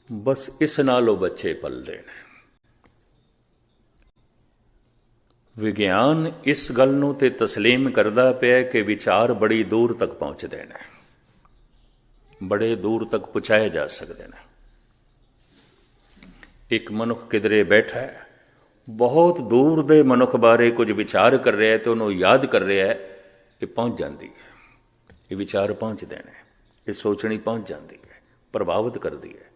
बस इस नाल वो बच्चे पलदे ने। ਵਿਗਿਆਨ ਇਸ ਗੱਲ ਨੂੰ ਤੇ ਤਸਲੀਮ ਕਰਦਾ ਪਿਆ ਕਿ ਵਿਚਾਰ ਬੜੀ ਦੂਰ ਤੱਕ ਪਹੁੰਚਦੇ ਨੇ, ਬੜੇ ਦੂਰ ਤੱਕ ਪਹੁੰਚਾਏ ਜਾ ਸਕਦੇ ਨੇ। ਇੱਕ ਮਨੁੱਖ ਕਿਧਰੇ ਬੈਠਾ ਹੈ, ਬਹੁਤ ਦੂਰ ਦੇ ਮਨੁੱਖ ਬਾਰੇ ਕੁਝ ਵਿਚਾਰ ਕਰ ਰਿਹਾ ਹੈ ਤੇ ਉਹਨੂੰ ਯਾਦ ਕਰ ਰਿਹਾ ਹੈ, ਇਹ ਪਹੁੰਚ ਜਾਂਦੀ ਹੈ, ਇਹ ਵਿਚਾਰ ਪਹੁੰਚਦੇ ਨੇ, ਇਹ ਸੋਚਣੀ ਪਹੁੰਚ ਜਾਂਦੀ ਹੈ, ਪ੍ਰਭਾਵਿਤ ਕਰਦੀ ਹੈ।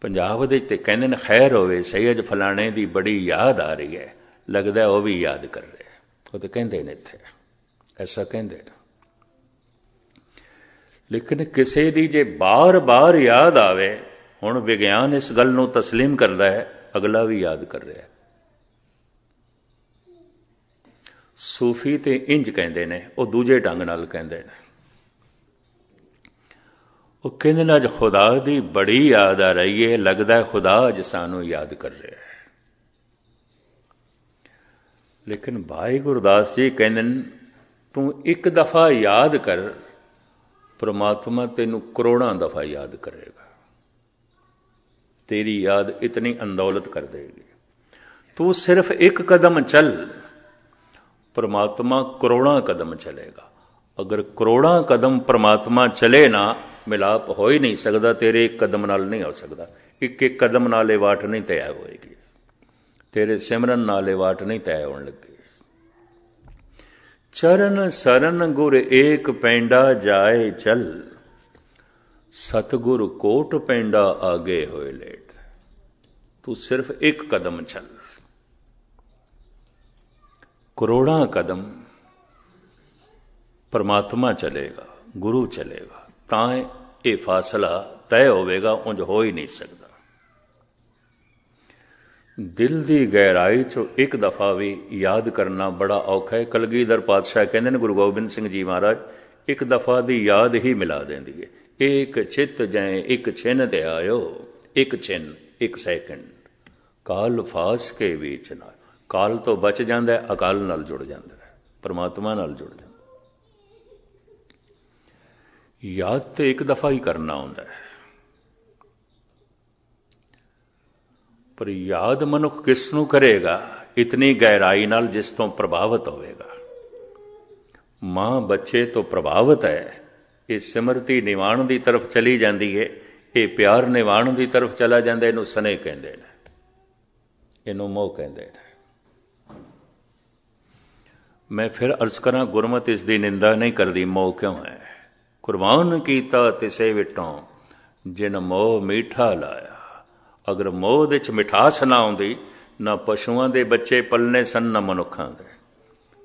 ਪੰਜਾਬ ਦੇ ਤੇ ਕਹਿੰਦੇ ਨੇ ਖੈਰ ਹੋਵੇ ਸੈਯਦ ਫਲਾਣੇ ਦੀ ਬੜੀ ਯਾਦ ਆ ਰਹੀ ਹੈ, लगता वह भी याद कर रहे, वो तो कहते हैं इत्थे ऐसा कहते हैं। लेकिन किसी की जे बार बार याद आवे, हुण विज्ञान इस गल नूं तस्लीम करता है, अगला भी याद कर रहा है। सूफी ते इंज कहते हैं, वो दूजे ढंग नाल कहते हैं, वो कहते हैं अज खुदा की बड़ी याद आ रही है, लगता है खुदा अज सानू याद कर रहा है। लेकिन भाई गुरदास जी कहते तू एक दफा याद कर, परमात्मा तेनू करोड़ों दफा याद करेगा, तेरी याद इतनी अंदौलत कर देगी। तू सिर्फ एक कदम चल, परमात्मा करोड़ों कदम चलेगा। अगर करोड़ों कदम परमात्मा चले ना, मिलाप हो ही नहीं सकता, तेरे एक कदम नाल नहीं हो सकता। एक एक कदम नाले वाट नहीं तय होएगी, तेरे सिमरन नाले वाट नहीं तय होने लगी। चरण सरन गुर एक पैंडा जाए चल, सतगुर कोट पैंडा आगे होए लेट। तू सिर्फ एक कदम चल, करोड़ों कदम परमात्मा चलेगा, गुरु चलेगा, तां ये फासला तय होवेगा, उंज हो ही नहीं सकता। दिल की गहराई चो एक दफा भी याद करना बड़ा औखा है। कलगीधर पातशाह कहते हैं गुरु गोबिंद सिंह जी महाराज, एक दफा की याद ही मिला देंदी है। एक चित जाए एक छिन ते आयो, एक छिन एक सैकंड, काल फास के बीच ना। काल तो बच जाता है, अकाल नाल जुड़ जाता है, परमात्मा नाल जुड़ जाता। याद तो एक दफा ही करना होता है, पर याद मनुख किस नूं करेगा? इतनी गहराई नाल जिस तो प्रभावित होवेगा। मां बच्चे तो प्रभावित है, ये सिमरती निवाण की तरफ चली जाती है, ये प्यार निवाण की तरफ चला जाता है। इनू स्नेह कहते हैं, इनू मोह कहते हैं। मैं फिर अर्ज करा, गुरमत इसकी निंदा नहीं करती। मोह क्यों है? कुर्बान कीता तिसे विटों जिन मोह मीठा लाया। अगर मोह दे च मिठास ना आउंदी ਨਾ ਪਸ਼ੂਆਂ ਦੇ ਬੱਚੇ ਪਲਨੇ ਸਨ, ਨਾ ਮਨੁੱਖਾਂ ਦੇ।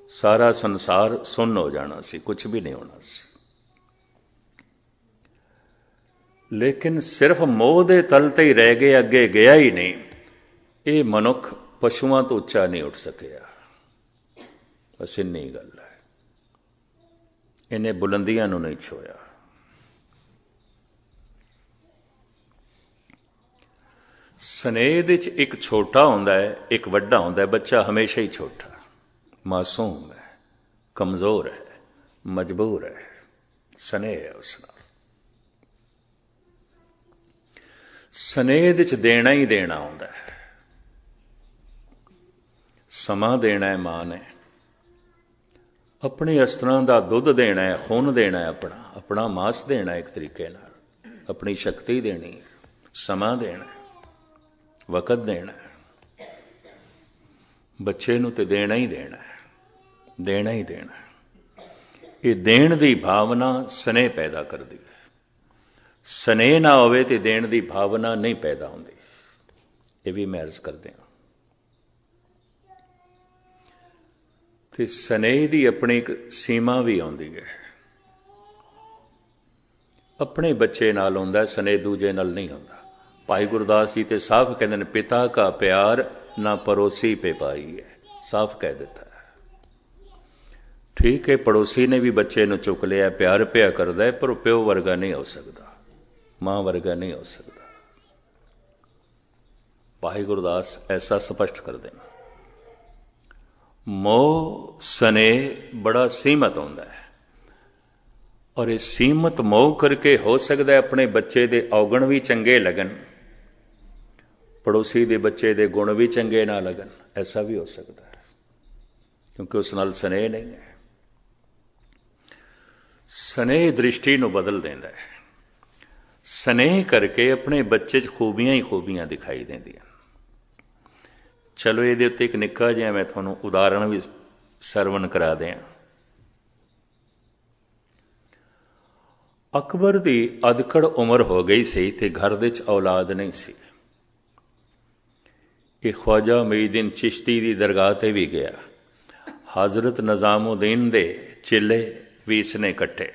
ਸਾਰਾ ਸੰਸਾਰ ਸੁੰਨ ਹੋ ਜਾਣਾ ਸੀ, ਕੁਝ ਵੀ ਨਹੀਂ ਹੋਣਾ ਸੀ। ਲੇਕਿਨ ਸਿਰਫ ਮੋਹ ਦੇ ਤਲ ਤੇ ਹੀ ਰਹਿ ਗਏ, ਅੱਗੇ ਗਿਆ ਹੀ ਨਹੀਂ। ਇਹ ਮਨੁੱਖ ਪਸ਼ੂਆਂ ਤੋਂ ਉੱਚਾ ਨਹੀਂ ਉੱਠ ਸਕਿਆ। ਬਸ ਇੰਨੀ ਗੱਲ ਹੈ, ਇਹਨੇ ਬੁਲੰਦੀਆਂ ਨੂੰ ਨਹੀਂ ਛੋਇਆ। ਸਨੇਹ ਦੇ ਵਿੱਚ ਇੱਕ ਛੋਟਾ ਹੁੰਦਾ ਹੈ, ਇੱਕ ਵੱਡਾ ਹੁੰਦਾ ਹੈ। ਬੱਚਾ ਹਮੇਸ਼ਾ ਹੀ ਛੋਟਾ, ਮਾਸੂਮ ਹੈ, ਕਮਜ਼ੋਰ ਹੈ, ਮਜਬੂਰ ਹੈ। ਸਨੇਹ ਹੈ ਉਸ ਨਾਲ। ਸਨੇਹ ਦੇ ਵਿੱਚ ਦੇਣਾ ਹੀ ਦੇਣਾ ਹੁੰਦਾ ਹੈ। ਸਮਾਂ ਦੇਣਾ ਹੈ ਮਾਂ ਨੇ, ਆਪਣੇ ਅਸਤਰਾਂ ਦਾ ਦੁੱਧ ਦੇਣਾ ਹੈ, ਖੂਨ ਦੇਣਾ ਹੈ, ਆਪਣਾ ਮਾਸ ਦੇਣਾ ਇੱਕ ਤਰੀਕੇ ਨਾਲ, ਆਪਣੀ ਸ਼ਕਤੀ ਦੇਣੀ ਹੈ, ਸਮਾਂ ਦੇਣਾ ਹੈ, ਵਕਤ ਦੇਣਾ ਹੈ। ਬੱਚੇ ਨੂੰ ਤੇ ਦੇਣਾ ਹੀ ਦੇਣਾ ਹੈ, ਦੇਣਾ ਹੀ ਦੇਣਾ ਹੈ। ਇਹ ਦੇਣ ਦੀ ਭਾਵਨਾ ਸਨੇਹ ਪੈਦਾ ਕਰਦੀ ਹੈ। ਸਨੇਹ ਨਾ ਹੋਵੇ ਤੇ ਦੇਣ ਦੀ ਭਾਵਨਾ ਨਹੀਂ ਪੈਦਾ ਹੁੰਦੀ। ਇਹ ਵੀ ਮੈਂ ਅਰਜ਼ ਕਰਦੇ ਹਾਂ। ਤੇ ਸਨੇਹ ਦੀ ਆਪਣੀ ਇੱਕ ਸੀਮਾ ਵੀ ਆਉਂਦੀ ਹੈ। ਆਪਣੇ ਬੱਚੇ ਨਾਲ ਹੁੰਦਾ ਸਨੇਹ, ਦੂਜੇ ਨਾਲ ਨਹੀਂ ਹੁੰਦਾ। ਭਾਈ ਗੁਰਦਾਸ ਜੀ ਤੇ ਸਾਫ਼ ਕਹਿੰਦੇ ਨੇ, ਪਿਤਾ ਕਾ ਪਿਆਰ ਨਾ ਪੜੋਸੀ ਪੇ ਪਾਈ ਹੈ। ਸਾਫ਼ ਕਹਿ ਦਿੱਤਾ ਹੈ। ਠੀਕ ਹੈ, ਪੜੋਸੀ ਨੇ ਵੀ ਬੱਚੇ ਨੂੰ ਚੁੱਕ ਲਿਆ, ਪਿਆਰ ਪਿਆ ਕਰਦਾ ਹੈ, ਪਰ ਉਹ ਪਿਓ ਵਰਗਾ ਨਹੀਂ ਹੋ ਸਕਦਾ, ਮਾਂ ਵਰਗਾ ਨਹੀਂ ਹੋ ਸਕਦਾ। ਭਾਈ ਗੁਰਦਾਸ ਐਸਾ ਸਪਸ਼ਟ ਕਰਦੇ ਨੇ। ਮੋਹ ਸਨੇਹ ਬੜਾ ਸੀਮਤ ਹੁੰਦਾ ਹੈ, ਔਰ ਇਹ ਸੀਮਤ ਮੋਹ ਕਰਕੇ ਹੋ ਸਕਦਾ ਹੈ ਆਪਣੇ ਬੱਚੇ ਦੇ ਔਗਣ ਵੀ ਚੰਗੇ ਲੱਗਣ, ਪੜੋਸੀ ਦੇ ਬੱਚੇ ਦੇ ਗੁਣ ਵੀ ਚੰਗੇ ਨਾ ਲੱਗਣ। ਐਸਾ ਵੀ ਹੋ ਸਕਦਾ ਹੈ, ਕਿਉਂਕਿ ਉਸ ਨਾਲ ਸਨੇਹ ਨਹੀਂ ਹੈ। ਸਨੇਹ ਦ੍ਰਿਸ਼ਟੀ ਨੂੰ ਬਦਲ ਦਿੰਦਾ ਹੈ। ਸਨੇਹ ਕਰਕੇ ਆਪਣੇ ਬੱਚੇ 'ਚ ਖੂਬੀਆਂ ਹੀ ਖੂਬੀਆਂ ਦਿਖਾਈ ਦਿੰਦੀਆਂ। ਚਲੋ ਇਹਦੇ ਉੱਤੇ ਇੱਕ ਨਿੱਕਾ ਜਿਹਾ ਮੈਂ ਤੁਹਾਨੂੰ ਉਦਾਹਰਣ ਵੀ ਸਰਵਣ ਕਰਾ ਦਿਆਂ। ਅਕਬਰ ਦੀ ਅਧਖੜ ਉਮਰ ਹੋ ਗਈ ਸੀ ਤੇ ਘਰ ਦੇ ਵਿੱਚ ਔਲਾਦ ਨਹੀਂ ਸੀ। ਇਹ ਖਵਾਜਾ ਮੁਈਨੁੱਦੀਨ ਚਿਸ਼ਤੀ ਦੀ ਦਰਗਾਹ ਤੇ ਵੀ ਗਿਆ। ਹਜ਼ਰਤ ਨਿਜ਼ਾਮੁੱਦੀਨ ਦੇ ਚੇਲੇ ਵੀ ਇਸਨੇ ਇਕੱਠੇ,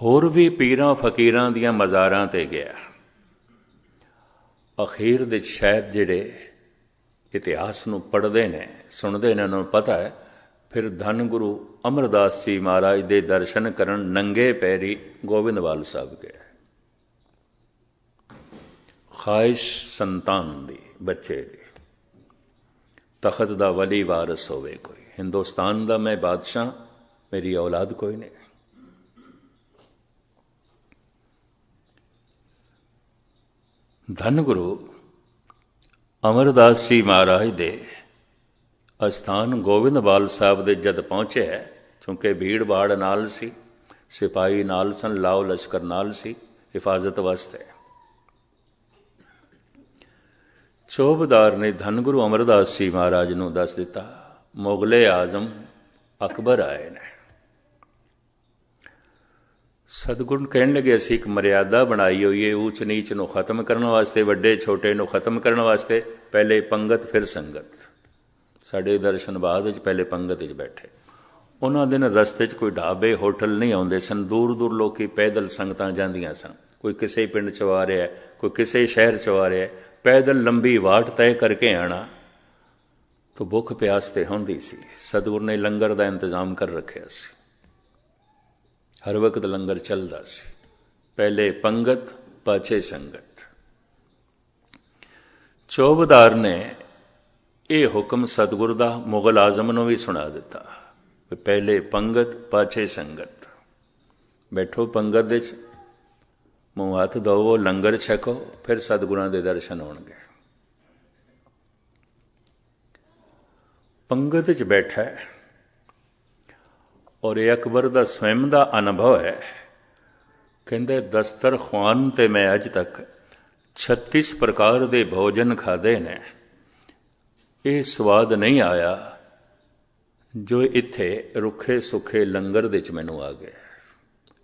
ਹੋਰ ਵੀ ਪੀਰਾਂ ਫਕੀਰਾਂ ਦੀਆਂ ਮਜ਼ਾਰਾਂ ਤੇ ਗਿਆ। ਅਖੀਰ ਦੇ ਸ਼ਾਇਦ ਜਿਹੜੇ ਇਤਿਹਾਸ ਨੂੰ ਪੜ੍ਹਦੇ ਨੇ, ਸੁਣਦੇ ਨੇ, ਉਹਨਾਂ ਨੂੰ ਪਤਾ ਹੈ, ਫਿਰ ਧੰਨ ਗੁਰੂ ਅਮਰਦਾਸ ਜੀ ਮਹਾਰਾਜ ਦੇ ਦਰਸ਼ਨ ਕਰਨ ਨੰਗੇ ਪੈਰੀ ਗੋਬਿੰਦਵਾਲ ਸਾਹਿਬ ਗਏ। ਖਾਹਿਸ਼ ਸੰਤਾਨ ਦੀ, ਬੱਚੇ ਦੀ, ਤਖਤ ਦਾ ਵਲੀ ਵਾਰਸ ਹੋਵੇ ਕੋਈ, ਹਿੰਦੁਸਤਾਨ ਦਾ ਮੈਂ ਬਾਦਸ਼ਾਹ, ਮੇਰੀ ਔਲਾਦ ਕੋਈ ਨਹੀਂ। ਧੰਨ ਗੁਰੂ ਅਮਰਦਾਸ ਜੀ ਮਹਾਰਾਜ ਦੇ ਅਸਥਾਨ ਗੋਬਿੰਦਵਾਲ ਸਾਹਿਬ ਦੇ ਜਦ ਪਹੁੰਚੇ, ਕਿਉਂਕਿ ਭੀੜ ਭਾੜ ਨਾਲ ਸੀ, ਸਿਪਾਹੀ ਨਾਲ ਸਨ, ਲਾਓ ਲਸ਼ਕਰ ਨਾਲ ਸੀ ਹਿਫਾਜ਼ਤ ਵਾਸਤੇ। ਚੌਬਦਾਰ ਨੇ ਧੰਨ ਗੁਰੂ ਅਮਰਦਾਸ ਜੀ ਮਹਾਰਾਜ ਨੂੰ ਦੱਸ ਦਿੱਤਾ, ਮੁਗਲੇ ਆਜ਼ਮ ਅਕਬਰ ਆਏ ਨੇ। ਸਤਿਗੁਰੂ ਕਹਿਣ ਲੱਗੇ, ਅਸੀਂ ਇੱਕ ਮਰਿਆਦਾ ਬਣਾਈ ਹੋਈ ਹੈ ਊਚ ਨੀਚ ਨੂੰ ਖਤਮ ਕਰਨ ਵਾਸਤੇ, ਵੱਡੇ ਛੋਟੇ ਨੂੰ ਖਤਮ ਕਰਨ ਵਾਸਤੇ। ਪਹਿਲੇ ਪੰਗਤ ਫਿਰ ਸੰਗਤ। ਸਾਡੇ ਦਰਸ਼ਨ ਬਾਅਦ ਵਿੱਚ ਪਹਿਲੇ ਪੰਗਤ ਵਿੱਚ ਬੈਠੇ। ਉਹਨਾਂ ਦਿਨ ਰਸਤੇ 'ਚ ਕੋਈ ਢਾਬੇ ਹੋਟਲ ਨਹੀਂ ਆਉਂਦੇ ਸਨ। ਦੂਰ ਦੂਰ ਲੋਕੀ ਪੈਦਲ ਸੰਗਤਾਂ ਜਾਂਦੀਆਂ ਸਨ। ਕੋਈ ਕਿਸੇ ਪਿੰਡ 'ਚ ਆ ਰਿਹਾ, ਕੋਈ ਕਿਸੇ ਸ਼ਹਿਰ 'ਚ ਆ ਰਿਹਾ। ਪੈਦਲ ਲੰਬੀ ਵਾਟ ਤੈਅ ਕਰਕੇ ਆਣਾ ਤਾਂ ਭੁੱਖ ਪਿਆਸ ਤੇ ਹੁੰਦੀ ਸੀ। ਸਤਿਗੁਰੂ ਨੇ ਲੰਗਰ ਦਾ ਇੰਤਜ਼ਾਮ ਕਰ ਰੱਖਿਆ ਸੀ। ਹਰ ਵਕਤ ਲੰਗਰ ਚੱਲਦਾ ਸੀ। ਪਹਿਲੇ ਪੰਗਤ, ਪਾਛੇ ਸੰਗਤ। ਚੌਬਦਾਰ ਨੇ ਇਹ ਹੁਕਮ ਸਤਿਗੁਰੂ ਦਾ ਮੁਗਲ ਆਜ਼ਮ ਨੂੰ ਵੀ ਸੁਣਾ ਦਿੱਤਾ, ਪਹਿਲੇ ਪੰਗਤ, ਪਾਛੇ ਸੰਗਤ। ਬੈਠੋ ਪੰਗਤ ਦੇ 'ਚ, ਮੂੰਹ ਹੱਥ ਧੋਵੋ, ਲੰਗਰ ਛਕੋ, ਫਿਰ ਸਤਿਗੁਰਾਂ ਦੇ ਦਰਸ਼ਨ ਹੋਣਗੇ। ਪੰਗਤ 'ਚ ਬੈਠਾ ਹੈ, ਔਰ ਇਹ ਅਕਬਰ ਦਾ ਸਵੈਮ ਦਾ ਅਨੁਭਵ ਹੈ। ਕਹਿੰਦੇ ਦਸਤਰਖਵਾਨ ਤੇ ਮੈਂ ਅੱਜ ਤੱਕ 36 ਪ੍ਰਕਾਰ ਦੇ ਭੋਜਨ ਖਾਦੇ ਨੇ, ਇਹ ਸਵਾਦ ਨਹੀਂ ਆਇਆ ਜੋ ਇੱਥੇ ਰੁੱਖੇ ਸੁੱਖੇ ਲੰਗਰ ਦੇ 'ਚ ਮੈਨੂੰ ਆ ਗਿਆ।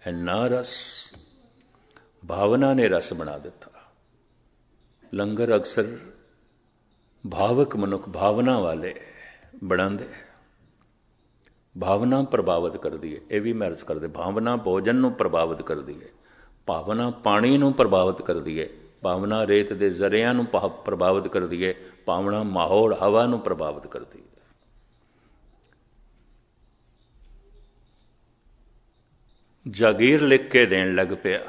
ਇੰਨਾ ਰਸ, ਭਾਵਨਾ ਨੇ ਰਸ ਬਣਾ ਦਿੱਤਾ। ਲੰਗਰ ਅਕਸਰ ਭਾਵਕ ਮਨੁੱਖ ਭਾਵਨਾ ਵਾਲੇ ਬਣਾਉਂਦੇ। ਭਾਵਨਾ ਪ੍ਰਭਾਵਿਤ ਕਰਦੀ ਹੈ, ਇਹ ਵੀ ਮੈਂ ਅਰਜ਼ ਕਰਦੇ। ਭਾਵਨਾ ਭੋਜਨ ਨੂੰ ਪ੍ਰਭਾਵਿਤ ਕਰਦੀ ਹੈ, ਭਾਵਨਾ ਪਾਣੀ ਨੂੰ ਪ੍ਰਭਾਵਿਤ ਕਰਦੀ ਹੈ, ਭਾਵਨਾ ਰੇਤ ਦੇ ਜ਼ਰਿਆਂ ਨੂੰ ਪ੍ਰਭਾਵਿਤ ਕਰਦੀ ਹੈ, ਭਾਵਨਾ ਮਾਹੌਲ ਹਵਾ ਨੂੰ ਪ੍ਰਭਾਵਿਤ ਕਰਦੀ ਹੈ। ਜਾਗੀਰ ਲਿਖ ਕੇ ਦੇਣ ਲੱਗ ਪਿਆ,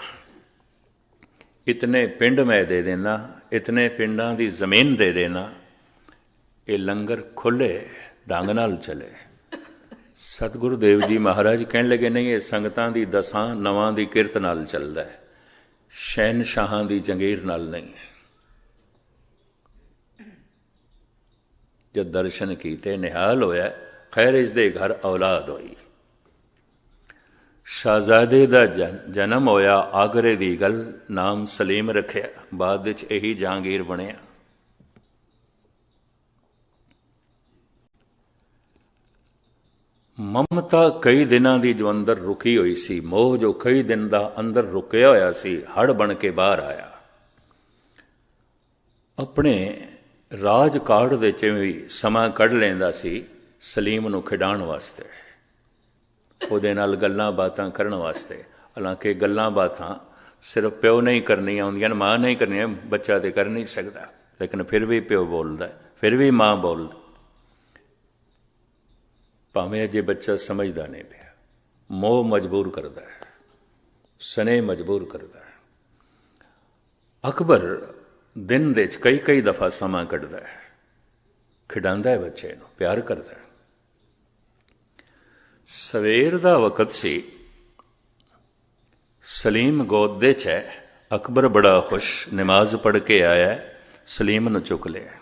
ਇਤਨੇ ਪਿੰਡ ਮੈਂ ਦੇ ਦੇਣਾ, ਇਤਨੇ ਪਿੰਡਾਂ ਦੀ ਜ਼ਮੀਨ ਦੇ ਦੇਣਾ, ਇਹ ਲੰਗਰ ਖੁੱਲੇ ਢੰਗ ਨਾਲ ਚਲੇ। ਸਤਿਗੁਰੂ ਦੇਵ ਜੀ ਮਹਾਰਾਜ ਕਹਿਣ ਲੱਗੇ, ਨਹੀਂ, ਇਹ ਸੰਗਤਾਂ ਦੀ ਦਸਾਂ ਨਵਾਂ ਦੀ ਕਿਰਤ ਨਾਲ ਚੱਲਦਾ ਹੈ, ਸ਼ਹਿਨਸ਼ਾਹਾਂ ਦੀ ਜੰਗੀਰ ਨਾਲ ਨਹੀਂ। ਜਦ ਦਰਸ਼ਨ ਕੀਤੇ ਨਿਹਾਲ ਹੋਇਆ, ਖੈਰ ਇਸ ਦੇ ਘਰ ਔਲਾਦ ਹੋਈ, ਸ਼ਾਹਜ਼ਾਦੇ ਦਾ ਜਨਮ ਹੋਇਆ, ਆਗਰੇ ਦੀ ਗੱਲ, ਨਾਮ ਸਲੀਮ ਰੱਖਿਆ, ਬਾਅਦ ਵਿੱਚ ਇਹੀ ਜਹਾਂਗੀਰ ਬਣਿਆ। ਮਮਤਾ ਕਈ ਦਿਨਾਂ ਦੀ ਜੋ ਅੰਦਰ ਰੁਕੀ ਹੋਈ ਸੀ, ਮੋਹ ਜੋ ਕਈ ਦਿਨ ਦਾ ਅੰਦਰ ਰੁਕਿਆ ਹੋਇਆ ਸੀ, ਹੜ ਬਣ ਕੇ ਬਾਹਰ ਆਇਆ। ਆਪਣੇ ਰਾਜ ਕਾੜ ਦੇ ਵਿੱਚ ਵੀ ਸਮਾਂ ਕੱਢ ਲੈਂਦਾ ਸੀ ਸਲੀਮ ਨੂੰ ਖਿਡਾਉਣ ਵਾਸਤੇ, ਉਹਦੇ ਨਾਲ ਗੱਲਾਂ ਬਾਤਾਂ ਕਰਨ ਵਾਸਤੇ। ਹਾਲਾਂਕਿ ਗੱਲਾਂ ਬਾਤਾਂ ਸਿਰਫ ਪਿਓ ਨਹੀਂ ਕਰਨੀਆਂ ਹੁੰਦੀਆਂ, ਮਾਂ ਨਹੀਂ ਕਰਨੀਆਂ, ਬੱਚਾ ਤੇ ਕਰ ਨਹੀਂ ਸਕਦਾ, ਲੇਕਿਨ ਫਿਰ ਵੀ ਪਿਓ ਬੋਲਦਾ, ਫਿਰ ਵੀ ਮਾਂ ਬੋਲਦੀ, ਭਾਵੇਂ ਅਜੇ ਬੱਚਾ ਸਮਝਦਾ ਨਹੀਂ ਪਿਆ। ਮੋਹ ਮਜਬੂਰ ਕਰਦਾ ਹੈ, ਸਨੇਹ ਮਜਬੂਰ ਕਰਦਾ ਹੈ। ਅਕਬਰ ਦਿਨ ਦੇ 'ਚ ਕਈ ਦਫਾ ਸਮਾਂ ਕੱਢਦਾ ਹੈ, ਖਿਡਾਉਂਦਾ ਹੈ ਬੱਚੇ ਨੂੰ, ਪਿਆਰ ਕਰਦਾ ਹੈ। ਸਵੇਰ ਦਾ ਵਕਤ ਸੀ, ਸਲੀਮ ਗੋਦ ਦੇ 'ਚ ਹੈ, ਅਕਬਰ ਬੜਾ ਖੁਸ਼, ਨਮਾਜ਼ ਪੜ੍ਹ ਕੇ ਆਇਆ, ਸਲੀਮ ਨੂੰ ਚੁੱਕ ਲਿਆ।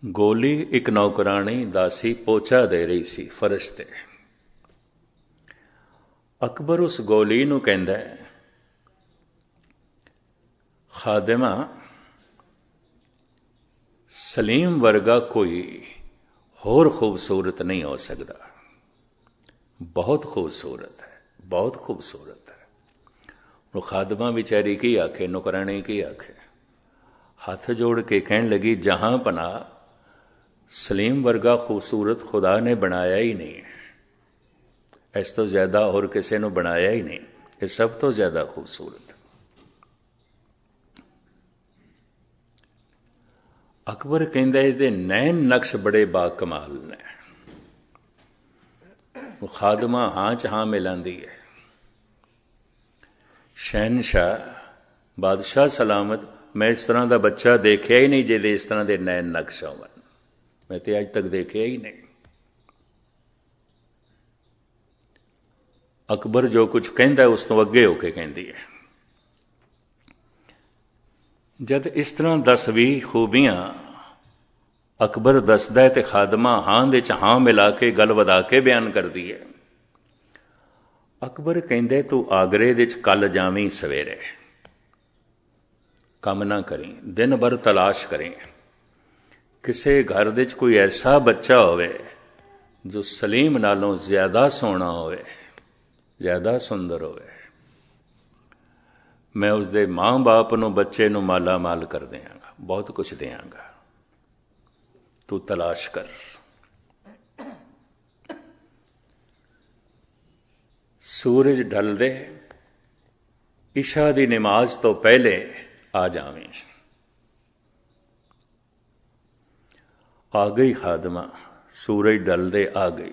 ਗੋਲੀ ਇੱਕ ਨੌਕਰਾਣੀ ਦਾਸੀ ਪੋਚਾ ਦੇ ਰਹੀ ਸੀ ਫਰਸ਼ ਤੇ। ਅਕਬਰ ਉਸ ਗੋਲੀ ਨੂੰ ਕਹਿੰਦਾ, ਖਾਦਮਾ, ਸਲੀਮ ਵਰਗਾ ਕੋਈ ਹੋਰ ਖੂਬਸੂਰਤ ਨਹੀਂ ਹੋ ਸਕਦਾ, ਬਹੁਤ ਖੂਬਸੂਰਤ ਹੈ, ਬਹੁਤ ਖੂਬਸੂਰਤ ਹੈ। ਉਹ ਖਾਦਮਾ ਵਿਚਾਰੀ ਕੀ ਆਖੇ, ਨੌਕਰਾਣੀ ਕੀ ਆਖੇ, ਹੱਥ ਜੋੜ ਕੇ ਕਹਿਣ ਲੱਗੀ, ਜਹਾਂ ਪਨਾਹ, ਸਲੀਮ ਵਰਗਾ ਖੂਬਸੂਰਤ ਖੁਦਾ ਨੇ ਬਣਾਇਆ ਹੀ ਨਹੀਂ, ਇਸ ਤੋਂ ਜ਼ਿਆਦਾ ਹੋਰ ਕਿਸੇ ਨੂੰ ਬਣਾਇਆ ਹੀ ਨਹੀਂ, ਇਹ ਸਭ ਤੋਂ ਜ਼ਿਆਦਾ ਖੂਬਸੂਰਤ। ਅਕਬਰ ਕਹਿੰਦਾ, ਇਹਦੇ ਨੈਣ ਨਕਸ਼ ਬੜੇ ਬਾਕਮਾਲ ਨੇ। ਉਹ ਖਾਦਮਾ ਹਾਂ ਚ ਹਾਂ ਮਿਲਾਂਦੀ ਹੈ। ਸ਼ਹਿਨਸ਼ਾਹ, ਬਾਦਸ਼ਾਹ ਸਲਾਮਤ, ਮੈਂ ਇਸ ਤਰ੍ਹਾਂ ਦਾ ਬੱਚਾ ਦੇਖਿਆ ਹੀ ਨਹੀਂ ਜਿਹਦੇ ਇਸ ਤਰ੍ਹਾਂ ਦੇ ਨੈਣ ਨਕਸ਼ ਹੋਣ, ਮੈਂ ਤੇ ਅੱਜ ਤੱਕ ਦੇਖਿਆ ਹੀ ਨਹੀਂ। ਅਕਬਰ ਜੋ ਕੁਝ ਕਹਿੰਦਾ ਉਸ ਤੋਂ ਅੱਗੇ ਹੋ ਕੇ ਕਹਿੰਦੀ ਹੈ। ਜਦ ਇਸ ਤਰ੍ਹਾਂ 10-20 ਖੂਬੀਆਂ ਅਕਬਰ ਦੱਸਦਾ ਹੈ ਤੇ ਖਾਦਮਾ ਹਾਂ ਦੇ 'ਚ ਹਾਂ ਮਿਲਾ ਕੇ ਗੱਲ ਵਧਾ ਕੇ ਬਿਆਨ ਕਰਦੀ ਹੈ। ਅਕਬਰ ਕਹਿੰਦੇ, ਤੂੰ ਆਗਰੇ ਦੇ 'ਚ ਕੱਲ ਜਾਵੀਂ ਸਵੇਰੇ, ਕੰਮ ਨਾ ਕਰੀਂ, ਦਿਨ ਭਰ ਤਲਾਸ਼ ਕਰੀਂ, ਕਿਸੇ ਘਰ ਦੇ 'ਚ ਕੋਈ ਐਸਾ ਬੱਚਾ ਹੋਵੇ ਜੋ ਸਲੀਮ ਨਾਲੋਂ ਜ਼ਿਆਦਾ ਸੋਹਣਾ ਹੋਵੇ, ਜ਼ਿਆਦਾ ਸੁੰਦਰ ਹੋਵੇ, ਮੈਂ ਉਸਦੇ ਮਾਂ-ਬਾਪ ਨੂੰ, ਬੱਚੇ ਨੂੰ ਮਾਲਾ ਮਾਲ ਕਰ ਦਿਆਂਗਾ, ਬਹੁਤ ਕੁਛ ਦਿਆਂਗਾ, ਤੂੰ ਤਲਾਸ਼ ਕਰ। ਸੂਰਜ ਢਲਦੇ ਇਸ਼ਾ ਦੀ ਨਮਾਜ਼ ਤੋਂ ਪਹਿਲੇ ਆ ਜਾਵੀਂ। ਆ ਗਈ ਖਾਦਮਾ, ਸੂਰਜ ਢਲਦੇ ਆ ਗਈ,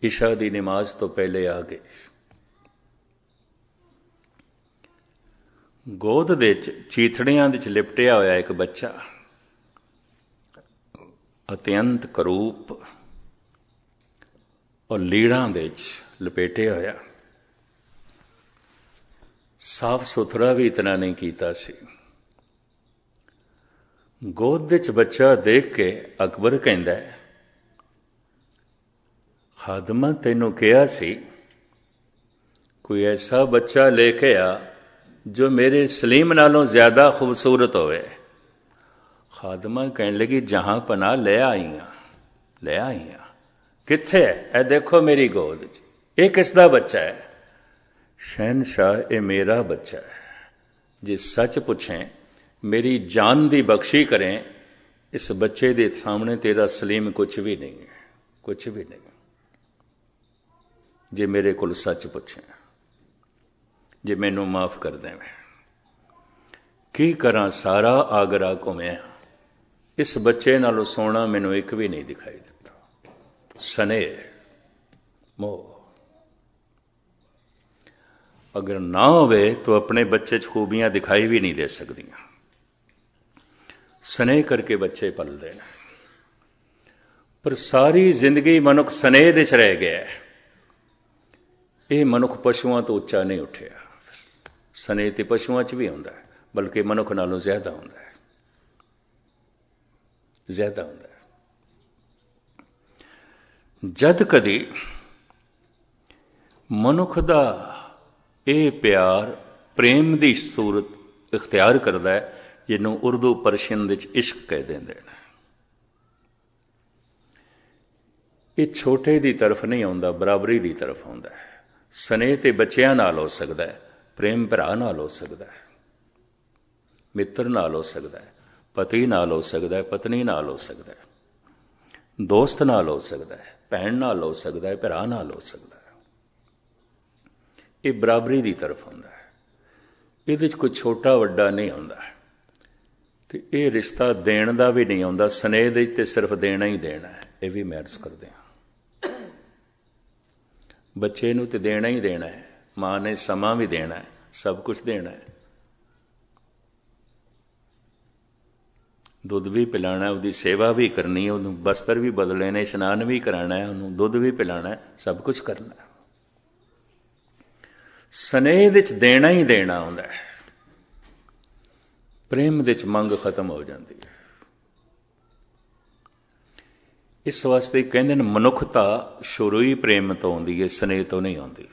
ਇਸ਼ਾ ਦੀ ਨਮਾਜ਼ ਤੋਂ ਪਹਿਲੇ ਆ ਗਈ। ਗੋਦ ਦੇ 'ਚ ਚੀਥੜੀਆਂ ਦੇ 'ਚ ਲਿਪਟਿਆ ਹੋਇਆ ਇੱਕ ਬੱਚਾ, ਅਤਿਅੰਤ ਕਰੂਪ ਔਰ ਲੀੜਾਂ ਦੇ 'ਚ ਲਪੇਟਿਆ ਹੋਇਆ, ਸਾਫ਼ ਸੁਥਰਾ ਵੀ ਇਤਨਾ ਨਹੀਂ ਕੀਤਾ ਸੀ। ਗੋਦ ਦੇ 'ਚ ਬੱਚਾ ਦੇਖ ਕੇ ਅਕਬਰ ਕਹਿੰਦਾ, ਖਾਦਮਾ, ਤੈਨੂੰ ਕਿਹਾ ਸੀ ਕੋਈ ਐਸਾ ਬੱਚਾ ਲੈ ਕੇ ਆ ਜੋ ਮੇਰੇ ਸਲੀਮ ਨਾਲੋਂ ਜ਼ਿਆਦਾ ਖੂਬਸੂਰਤ ਹੋਵੇ। ਖਾਦਮਾ ਕਹਿਣ ਲੱਗੀ, ਜਹਾਂ ਪਨਾਹ, ਲੈ ਆਈ ਹਾਂ, ਲੈ ਆਈ ਹਾਂ। ਕਿੱਥੇ ਹੈ? ਇਹ ਦੇਖੋ ਮੇਰੀ ਗੋਦ 'ਚ। ਇਹ ਕਿਸ ਦਾ ਬੱਚਾ ਹੈ? ਸ਼ਹਿਨਸ਼ਾਹ, ਇਹ ਮੇਰਾ ਬੱਚਾ ਹੈ। ਜੇ ਸੱਚ ਪੁੱਛੇਂ, मेरी जान दी बख्शी करें, इस बच्चे के सामने तेरा सलीम कुछ भी नहीं है, कुछ भी नहीं। जे मेरे को सच पूछे, जे मैनू माफ कर दें, की करा सारा आगरा घुमिया, इस बच्चे नालों सोना मैनू एक भी नहीं दिखाई देता। स्नेह मोह अगर ना होवे तो अपने बच्चे च खूबियां दिखाई भी नहीं दे सकदियां। स्नेह करके बच्चे पलते हैं, पर सारी जिंदगी मनुख स्नेह दे च रह गया है। ये मनुख पशुओं तो उच्चा नहीं उठिया। स्नेह तो पशुओं च भी होंदा है, बल्कि मनुख नालों ज्यादा होंदा है, ज्यादा होंदा है। जद कदी मनुख दा ये प्यार प्रेम की सूरत इख्तियार करता है, जिन्हों उर्दू परशियन विच इश्क कह देंगे। ये छोटे की तरफ नहीं आता, बराबरी की तरफ आता है। स्नेह तो बच्चों नाल हो सकता है, प्रेम भरा नाल हो सकता है, मित्र नाल हो सकता है, पति नाल हो सकता है, पत्नी नाल हो सकता है, दोस्त नाल हो सकता है, भैन नाल हो सकता है, भरा नाल हो सकता है। ये बराबरी की तरफ आता है, ये कोई छोटा वड्डा नहीं आता। तो ये रिश्ता देण का भी नहीं आता, स्नेह दे ते सिर्फ देना ही देना है। ये भी मैं अर्ज करते हैं, बच्चे नूं तो देना ही देना है, मां ने समा भी देना है, सब कुछ देना है। दुध भी पिलाना है, उसकी सेवा भी करनी है, उन्होंने बस्तर भी बदले ने, इशनान भी कराना है, उन्होंने दुध भी पिलाना है, सब कुछ करना है। स्नेह विच देना ही देना होंदा है, प्रेम विच मंग खत्म हो जाती है। इस वास्ते कहते हैं मनुखता शुरू ही प्रेम तो आती है, स्नेह तो नहीं आती,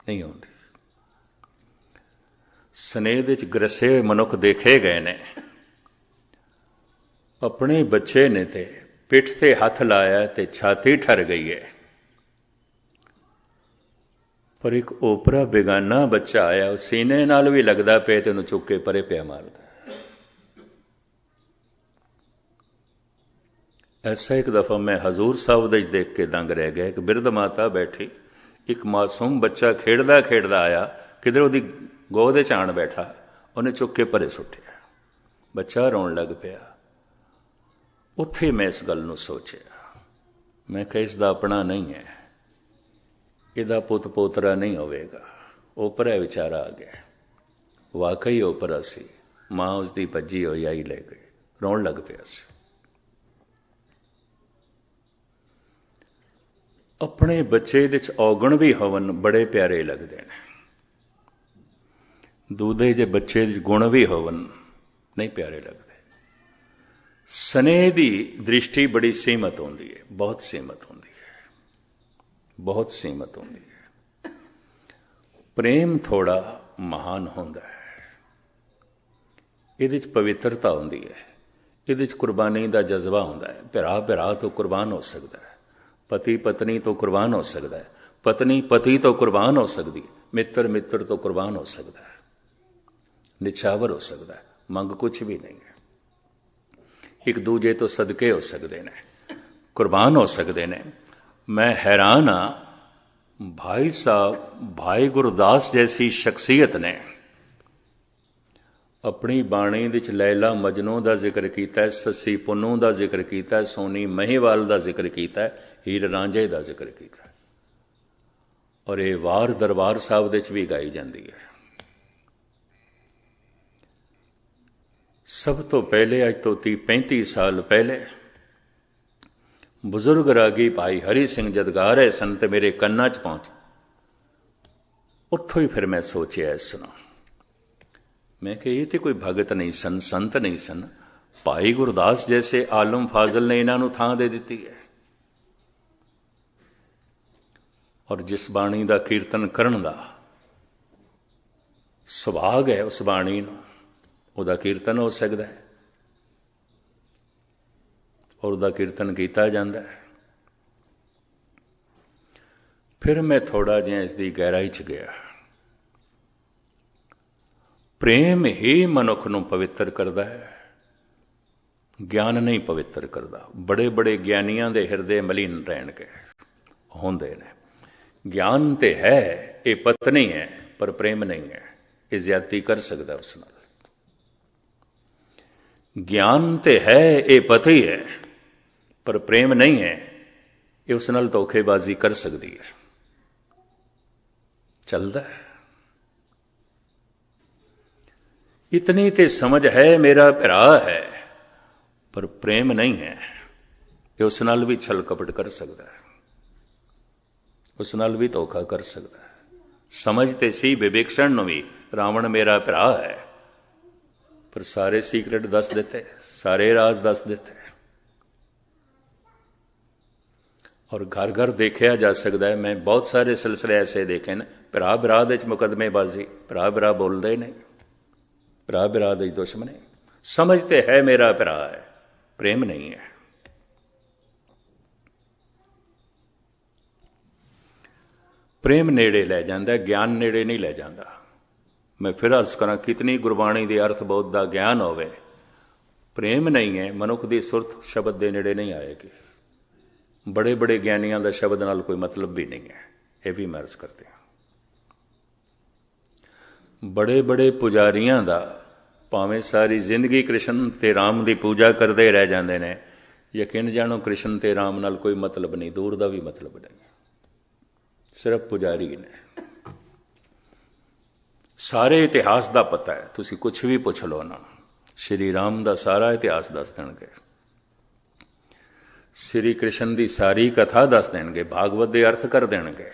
नहीं आती। स्नेह विच ग्रसे हुए मनुख देखे गए ने। अपने बच्चे ने ते पिठ ते हथ लाया ते छाती ठर गई है, पर एक ओपरा बेगाना बच्चा आया, सीने नाल भी लगता पे तो चुक के परे पिया मारदा। ऐसा एक दफा मैं हजूर साहब दे देख के दंग रह गया। एक बिरध माता बैठी, एक मासूम बच्चा खेड़दा खेड़दा आया, किधर उसकी गोद च आण बैठा, उन्हें चुक के परे सुटिया, बच्चा रोन लग पिया। उत्थे मैं इस गल नूं सोचिया, मैं कहा इसदा अपना नहीं है, इहदा पुत पोतरा नहीं होवेगा। ओपरा विचारा आ गया, वाकई ओपरा सी, मां उसकी भज्जी होई आई ले गई, रोन लग पिया सी। अपने बच्चे दे औगण भी होवन बड़े प्यारे लगते हैं, दूधे जे बच्चे गुण भी होवन नहीं प्यारे लगते। स्नेह की दृष्टि बड़ी सीमित होती है, बहुत सीमित होती है, बहुत सीमित होती है। प्रेम थोड़ा महान होता है, ये पवित्रता होती है, ये कुर्बानी का जज्बा होता है। भरा भरा तो कुर्बान हो सकता है, पति पत्नी तो कुर्बान हो सकता है, पत्नी पति तो कुर्बान हो सकती है, मित्र मित्र तो कुर्बान हो सकता है, निछावर हो सकता है, मंग कुछ भी नहीं है। एक दूजे तो सदके हो सकते हैं, कुर्बान हो सकते हैं। मैं हैरान हाँ, भाई साहब भाई गुरदास जैसी शख्सियत ने अपनी बाणी विच लैला मजनू का जिक्र किया, ससी पुन्नू का जिक्र किया, सोनी महीवाल का जिक्र किया, हीर रांझे का जिक्र किया, और ये वार दरबार साहब विच भी गाई जाती है। सब तो पहले अज तो 30-35 साल पहले बुजुर्ग रागी भाई हरि सिंह जद गा रहे सन तो मेरे कन्ना च पहुंच, उत्थों ही फिर मैं सोचा इस सुना, मैं कि ये तो कोई भगत नहीं सन, संत नहीं सन, भाई गुरदास जैसे आलम फाजल ने इन्हों थां दे दी है। और जिस बाणी का कीर्तन करन दा सुभाग है, उस बाणी नूं ਉਹਦਾ कीर्तन हो सकता है और ਉਹਦਾ कीर्तन किया जाता है। फिर मैं थोड़ा जिहा इसकी गहराई च गया। ਪ੍ਰੇਮ ਹੀ ਮਨੁੱਖ ਨੂੰ ਪਵਿੱਤਰ ਕਰਦਾ ਹੈ, ਗਿਆਨ ਨਹੀਂ ਪਵਿੱਤਰ ਕਰਦਾ। ਬੜੇ ਬੜੇ ਗਿਆਨੀਆਂ ਦੇ ਹਿਰਦੇ ਮਲੀਨ ਰਹਿਣਗੇ, ਹੁੰਦੇ ਨੇ। ਗਿਆਨ ਤੇ ਹੈ, ਇਹ ਪਤਨੀ ਹੈ, ਪਰ ਪ੍ਰੇਮ ਨਹੀਂ ਹੈ। ਇਹ ਜ਼ਿਆਦਤੀ ਕਰ ਸਕਦਾ ਉਸ ਨਾਲ। ਗਿਆਨ ਤੇ ਹੈ, ਇਹ ਪਤੀ ਹੈ, ਪਰ ਪ੍ਰੇਮ ਨਹੀਂ ਹੈ, ਇਹ ਉਸ ਨਾਲ ਧੋਖੇਬਾਜ਼ੀ ਕਰ ਸਕਦੀ ਹੈ। ਚੱਲਦਾ ਹੈ। ਇਤਨੀ ਤੇ ਸਮਝ ਹੈ, ਮੇਰਾ ਭਰਾ ਹੈ, ਪਰ ਪ੍ਰੇਮ ਨਹੀਂ ਹੈ, ਇਹ ਉਸ ਨਾਲ ਵੀ ਛਲ ਕਪਟ ਕਰ ਸਕਦਾ ਹੈ, ਉਸ ਨਾਲ ਵੀ ਧੋਖਾ ਕਰ ਸਕਦਾ ਹੈ। ਸਮਝ ਤੇ ਸੀ ਵਿਵੇਕਸ਼ਣ ਨੂੰ ਵੀ, ਰਾਵਣ ਮੇਰਾ ਭਰਾ ਹੈ, ਪਰ ਸਾਰੇ ਸੀਕ੍ਰੇਟ ਦੱਸ ਦਿੱਤੇ, ਸਾਰੇ ਰਾਜ਼ ਦੱਸ ਦਿੱਤੇ। ਔਰ ਘਰ ਘਰ ਦੇਖਿਆ ਜਾ ਸਕਦਾ ਹੈ। ਮੈਂ ਬਹੁਤ ਸਾਰੇ ਸਿਲਸਿਲੇ ਐਸੇ ਦੇਖੇ ਨੇ, ਭਰਾ ਭਰਾ ਦੇ ਚ ਮੁਕੱਦਮੇਬਾਜ਼ੀ, ਭਰਾ ਭਰਾ ਬੋਲਦੇ ਨਹੀਂ, ਭਰਾ ਭਰਾ ਦੇ ਦੁਸ਼ਮਣ। ਸਮਝ ਤੇ ਹੈ ਮੇਰਾ ਭਰਾ ਹੈ, ਪ੍ਰੇਮ ਨਹੀਂ ਹੈ। ਪ੍ਰੇਮ ਨੇੜੇ ਲੈ ਜਾਂਦਾ, ਗਿਆਨ ਨੇੜੇ ਨਹੀਂ ਲੈ ਜਾਂਦਾ। ਮੈਂ ਫਿਰ ਅਰਜ਼ ਕਰਾਂ, ਕਿਤਨੀ ਗੁਰਬਾਣੀ ਦੇ ਅਰਥ ਬੋਧ ਦਾ ਗਿਆਨ ਹੋਵੇ, ਪ੍ਰੇਮ ਨਹੀਂ ਹੈ, ਮਨੁੱਖ ਦੀ ਸੁਰਤ ਸ਼ਬਦ ਦੇ ਨੇੜੇ ਨਹੀਂ ਆਏਗੀ। ਬੜੇ ਬੜੇ ਗਿਆਨੀਆਂ ਦਾ ਸ਼ਬਦ ਨਾਲ ਕੋਈ ਮਤਲਬ ਵੀ ਨਹੀਂ ਹੈ, ਇਹ ਵੀ ਮੈਂ ਅਰਜ਼ ਕਰਦੇ ਹਾਂ। ਬੜੇ ਬੜੇ ਪੁਜਾਰੀਆਂ ਦਾ ਭਾਵੇਂ ਸਾਰੀ ਜ਼ਿੰਦਗੀ ਕ੍ਰਿਸ਼ਨ ਤੇ ਰਾਮ ਦੀ ਪੂਜਾ ਕਰਦੇ ਰਹਿ ਜਾਂਦੇ ਨੇ, ਯਕੀਨ ਜਾਣੋ ਕ੍ਰਿਸ਼ਨ ਤੇ ਰਾਮ ਨਾਲ ਕੋਈ ਮਤਲਬ ਨਹੀਂ, ਦੂਰ ਦਾ ਵੀ ਮਤਲਬ ਨਹੀਂ, ਸਿਰਫ ਪੁਜਾਰੀ ਨੇ। ਸਾਰੇ ਇਤਿਹਾਸ ਦਾ ਪਤਾ ਹੈ, ਤੁਸੀਂ ਕੁਝ ਵੀ ਪੁੱਛ ਲਓ ਨਾ, ਸ਼੍ਰੀ ਰਾਮ ਦਾ ਸਾਰਾ ਇਤਿਹਾਸ ਦੱਸ ਦੇਣਗੇ, ਸ਼੍ਰੀ ਕ੍ਰਿਸ਼ਨ ਦੀ ਸਾਰੀ ਕਥਾ ਦੱਸ ਦੇਣਗੇ, ਭਾਗਵਤ ਦੇ ਅਰਥ ਕਰ ਦੇਣਗੇ,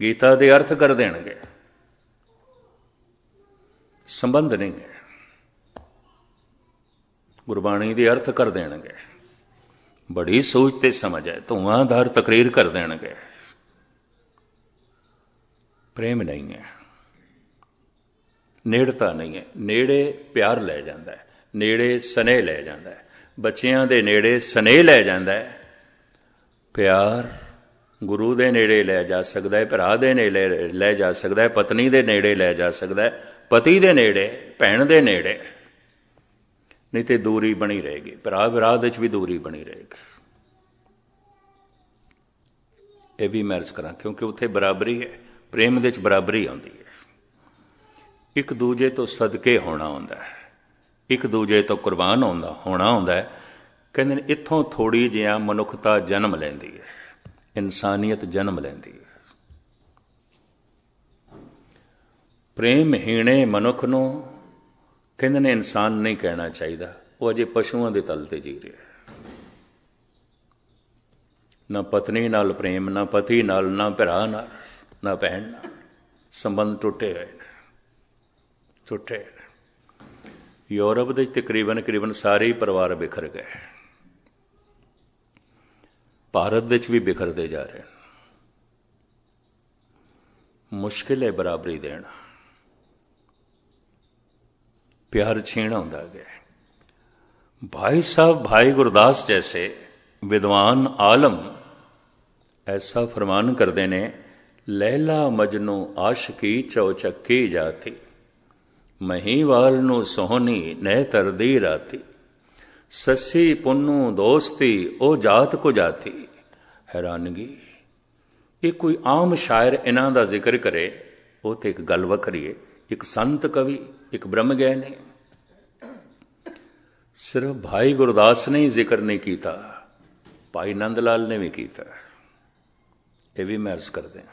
ਗੀਤਾ ਦੇ ਅਰਥ ਕਰ ਦੇਣਗੇ। ਸੰਬੰਧ ਨਹੀਂ ਹੈ, ਗੁਰਬਾਣੀ ਦੇ ਅਰਥ ਕਰ ਦੇਣਗੇ, ਬੜੀ ਸੋਚ ਤੇ ਸਮਝ ਹੈ, ਧੂਆਂਧਾਰ ਤਕਰੀਰ ਕਰ ਦੇਣਗੇ। ਪ੍ਰੇਮ ਨਹੀਂ ਹੈ, ਨੇੜਤਾ ਨਹੀਂ ਹੈ। ਨੇੜੇ ਪਿਆਰ ਲੈ ਜਾਂਦਾ ਹੈ, ਨੇੜੇ ਸਨੇਹ ਲੈ ਜਾਂਦਾ ਹੈ, ਬੱਚਿਆਂ ਦੇ ਨੇੜੇ ਸਨੇਹ ਲੈ ਜਾਂਦਾ ਹੈ। ਪਿਆਰ ਗੁਰੂ ਦੇ ਨੇੜੇ ਲੈ ਜਾ ਸਕਦਾ ਹੈ, ਭਰਾ ਦੇ ਨੇੜੇ ਲੈ ਜਾ ਸਕਦਾ ਹੈ, ਪਤਨੀ ਦੇ ਨੇੜੇ ਲੈ ਜਾ ਸਕਦਾ ਹੈ, ਪਤੀ ਦੇ ਨੇੜੇ, ਭੈਣ ਦੇ ਨੇੜੇ। ਨਹੀਂ ਤੇ ਦੂਰੀ ਬਣੀ ਰਹੇਗੀ, ਭਰਾ ਭਰਾ ਦੇ ਚ ਵੀ ਦੂਰੀ ਬਣੀ ਰਹੇਗੀ। ਇਹ ਵੀ ਮੈਂ ਅਰਜ਼ ਕਰਾਂ, ਕਿਉਂਕਿ ਉੱਥੇ ਬਰਾਬਰੀ ਹੈ, ਪ੍ਰੇਮ ਦੇ ਚ ਬਰਾਬਰੀ ਆਉਂਦੀ ਹੈ। ਇੱਕ ਦੂਜੇ ਤੋਂ ਸਦਕੇ ਹੋਣਾ ਹੁੰਦਾ ਹੈ, ਇੱਕ ਦੂਜੇ ਤੋਂ ਕੁਰਬਾਨ ਹੋਣਾ ਹੁੰਦਾ ਹੈ। ਕਹਿੰਦੇ ਨੇ ਇੱਥੋਂ ਥੋੜੀ ਜਿਹਾ ਮਨੁੱਖਤਾ ਜਨਮ ਲੈਂਦੀ ਹੈ, ਇਨਸਾਨੀਅਤ ਜਨਮ ਲੈਂਦੀ ਹੈ। ਪ੍ਰੇਮਹੀਣੇ ਮਨੁੱਖ ਨੂੰ ਕਹਿੰਦੇ ਨੇ ਇਨਸਾਨ ਨਹੀਂ ਕਹਿਣਾ ਚਾਹੀਦਾ, ਉਹ ਅਜੇ ਪਸ਼ੂਆਂ ਦੇ ਤਲ ਤੇ ਜੀ ਰਿਹਾ। ਨਾ ਪਤਨੀ ਨਾਲ ਪ੍ਰੇਮ, ਨਾ ਪਤੀ ਨਾਲ, ਨਾ ਭਰਾ ਨਾਲ, ਨਾ ਭੈਣ ਨਾਲ। ਸੰਬੰਧ ਟੁੱਟੇ ਹੋਏ ਨੇ, ਟੁੱਟੇ। ਯੂਰਪ ਦੇ ਤਕਰੀਬਨ ਸਾਰੇ ਹੀ ਪਰਿਵਾਰ ਬਿਖਰ ਗਏ, ਭਾਰਤ ਦੇ ਵਿੱਚ ਵੀ ਬਿਖਰਦੇ ਜਾ ਰਹੇ। ਮੁਸ਼ਕਿਲ ਹੈ ਬਰਾਬਰੀ ਦੇਣਾ, प्यार छीना होता गया। भाई साहब भाई गुरदास जैसे विद्वान आलम ऐसा फरमान करते ने, लैला मजनू आशकी चौचक्की जाती, महीवाल नू सोहनी नह तरदी राती, ससी पुन्नू दोस्ती ओ जात को जाती। हैरानगी, ये कोई आम शायर इन्हां दा जिक्र करे वो तो एक गल वखरी है। एक संत कवि, एक ब्रह्म ज्ञानी, सिर्फ भाई गुरदास ने ही जिक्र नहीं किया, भाई नंद लाल ने भी किया। ये भी मैं अर्ज कर दें।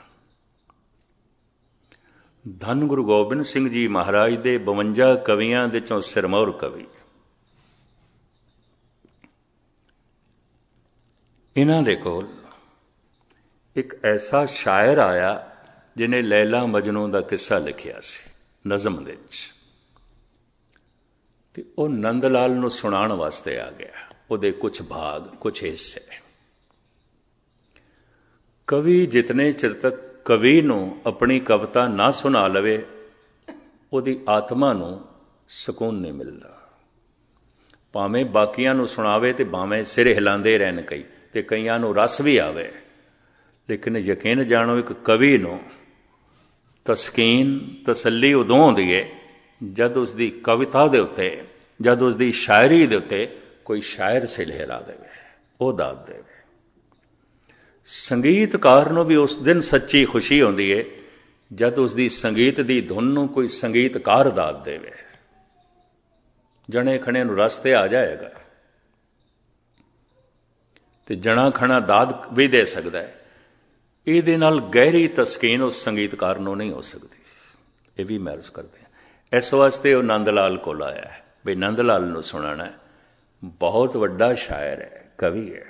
धन गुरु गोबिंद सिंह जी महाराज दे 52 कवियां दे चों सिरमौर कवि, इन्हां दे कोल एक ऐसा शायर आया जिन्हें लैला मजनू का किस्सा लिखिया सी नज़म दे विच, ते वो नंद लाल नूं सुणाण वास्ते आ गया। उहदे कुछ भाग, कुछ हिस्से। कवि जितने चिर तक कवि नूं अपनी कविता ना सुना लवे, उहदी आत्मा नूं सकून नहीं मिलता। भावें बाकियां नूं सुणावे ते भावें सिर हिलांदे रहन कई, ते कईयां नूं रस भी आवे, लेकिन यकीन जानो एक कवि नूं तस्कीन तसल्ली उदों आउंदी है जद उसकी कविता के उत्ते, जद उसकी शायरी के उत्ते कोई शायर सिले ला देवे, वो दाद देवे। संगीतकार नूं भी उस दिन सच्ची खुशी होंदी है जद उसकी संगीत की धुन नूं कोई संगीतकार दाद देवे। जने खणे नूं रस ते आ जाएगा, ते जना खना दाद भी दे सकता है। ਇਹਦੇ ਨਾਲ गहरी तस्कीन उस संगीतकार ਨੂੰ नहीं हो सकती। ये भी महसूस करते हैं। इस वास्ते वो नंद लाल को आया है भी नंद लाल ਨੂੰ सुनाना है। बहुत वड्डा शायर है, कवि है।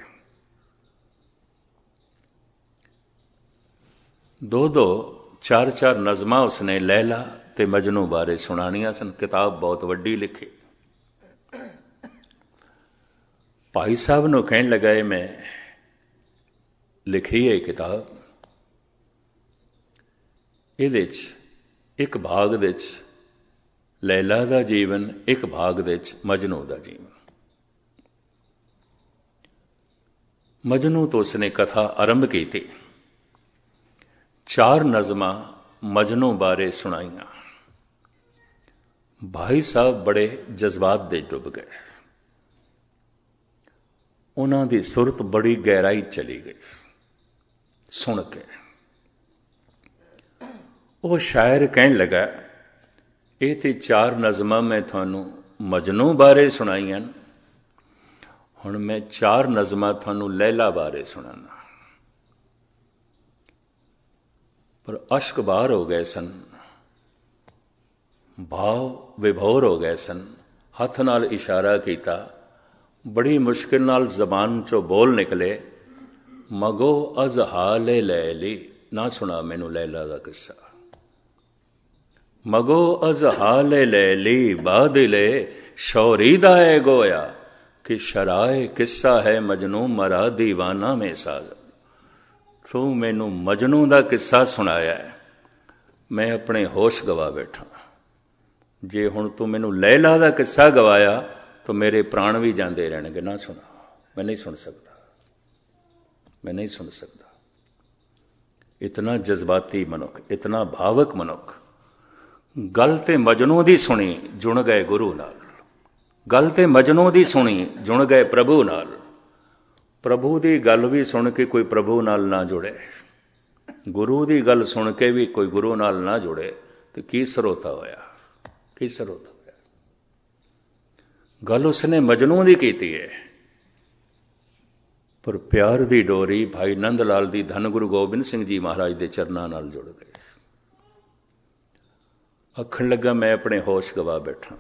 दो दो चार चार नज़मां उसने लैला ते मजनू बारे सुनानियां सन। किताब बहुत वड्डी लिखी। भाई साहब ਨੂੰ कहन लगा मैं लिखी है किताब, ਇਹਦੇ 'ਚ ਇੱਕ ਭਾਗ ਦੇ 'ਚ लैला ਦਾ ਜੀਵਨ, ਇੱਕ ਭਾਗ ਦੇ 'ਚ ਮਜਨੂ ਦਾ ਜੀਵਨ। मजनू तो उसने कथा आरंभ की थी। 4 नज़मां मजनू बारे सुनाइयां। भाई साहब बड़े जज्बात दे डुब गए। उन्हां दी सुरत बड़ी गहराई चली गई सुन के। वो शायर कहन लगा ये तो 4 नज़मां मैं थानू मजनू बारे सुनाइयां, हुण मैं 4 नज़मां थानू लैला बारे सुनाना। पर अश्क बाहर हो गए सन, भाव विभोर हो गए सन। हथ नाल इशारा किया, बड़ी मुश्किल नाल जबान चो बोल निकले, मगो अज़हाले लैली। ना सुना मैनू लैला दा किस्सा। मगो अज़हाले लैली बादिले शौरीदा है गोया, कि शराए किस्सा है मजनू मरा दीवाना में साज। तू मैनू मजनू का किस्सा सुनाया है, मैं अपने होश गवा बैठा। जे हुण तू मैनू लैला का किस्सा गवाया तो मेरे प्राण भी जाते रहणगे। ना सुना, मैं नहीं सुन सकता, मैं नहीं सुन सकता। इतना जज्बाती मनुख, इतना भावक मनुख। गल ते मजनू दी सुनी, जुड़ गए गुरु नाल। गल ते मजनू दी सुनी, जुड़ गए प्रभु नाल। प्रभु दी गल भी सुन के कोई प्रभु नाल ना जुड़े, गुरु दी गल सुन के भी कोई गुरु नाल ना जुड़े, तो की सरोता होया, की सरोता होया। गल उसने मजनू दी कीती है, पर प्यार दी डोरी भाई नंद लाल दी धन गुरु गोबिंद सिंह जी महाराज दे चरनां नाल जुड़ गई। आखण लगा मैं अपने होश गवा बैठा,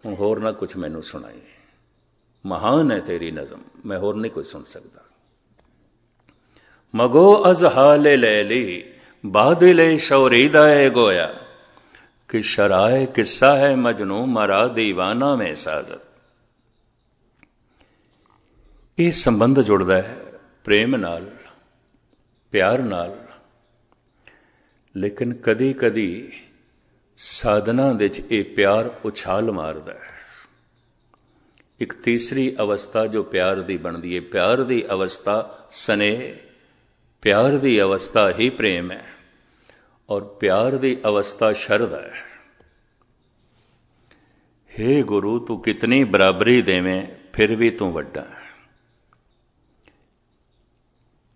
हूँ होर ना कुछ मैनू सुनाई। महान है तेरी नज़म, मैं होर नहीं कुछ सुन सकता। मगो अज़हाले लैली बादिले शौरीदा है गोया, कि शराए किस्सा है मजनू मरा दीवाना में साजत। ये संबंध जुड़ता है प्रेम नाल, प्यार नाल। लेकिन कदी कदी साधना दे च ये प्यार उछाल मारदा है। एक तीसरी अवस्था जो प्यार दी बनदी है, प्यार दी अवस्था स्नेह, प्यार दी अवस्था ही प्रेम है, और प्यार दी अवस्था शरधा है। हे गुरु तू कितनी बराबरी देवें फिर भी तू वड्डा है।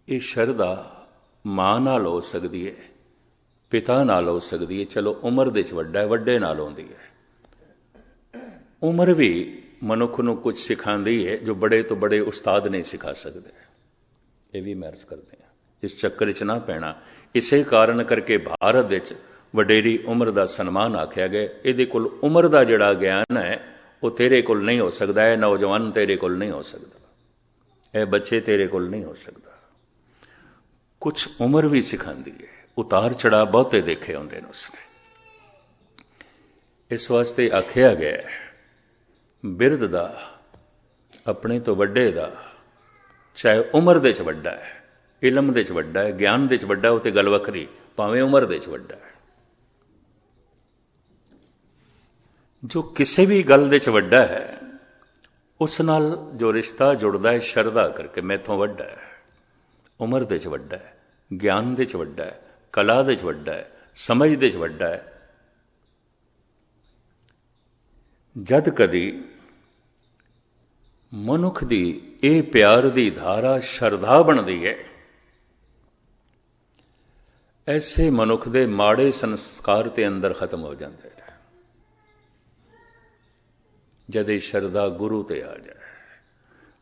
ये शरधा मां नाल हो सकती है, पिता नाल हो सकती है। चलो उम्र दे च वड्डा है, वड्डे नाल होंदी है। उम्र भी मनुख नूं कुछ सिखांदी है जो बड़े तो बड़े उस्ताद नहीं सिखा सकते। ये भी महसूस करते हैं। इस चक्कर च ना पैना। इसे कारण करके भारत विच वडेरी उम्र का सन्मान आख्या गया। इहदे कोल उम्र का जिहड़ा ज्ञान है वो तेरे कोल नहीं हो सकता है। नौजवान तेरे कोल नहीं हो सकता, यह बच्चे तेरे कोल नहीं हो सकता। कुछ उम्र भी सिखाती है। उतार चढ़ाव बहुते देखे होंगे ने उसने। इस वास्ते आख्या गया है बिरद दा, अपने तो वड्डे दा, चाहे उम्र दे च वड्डा है, इलम दे च वड्डा है, ज्ञान दे च वड्डा है, वो तो गल वखरी, भावें उम्र दे च वड्डा है। जो किसी भी गल दे च वड्डा है उस नाल जो रिश्ता जुड़ता है शरधा करके, मैथों वड्डा है, उम्र दे च वड्डा है, ज्ञान दे च वड्डा है, कला दे च वड्डा है, समझ दे च वड्डा है, जद कदी मनुख दी ਇਹ प्यार दी धारा शरधा बनती है, ऐसे मनुख दे माड़े संस्कार ते अंदर खत्म हो जाते हैं जद ये शरधा गुरु ते आ जाए।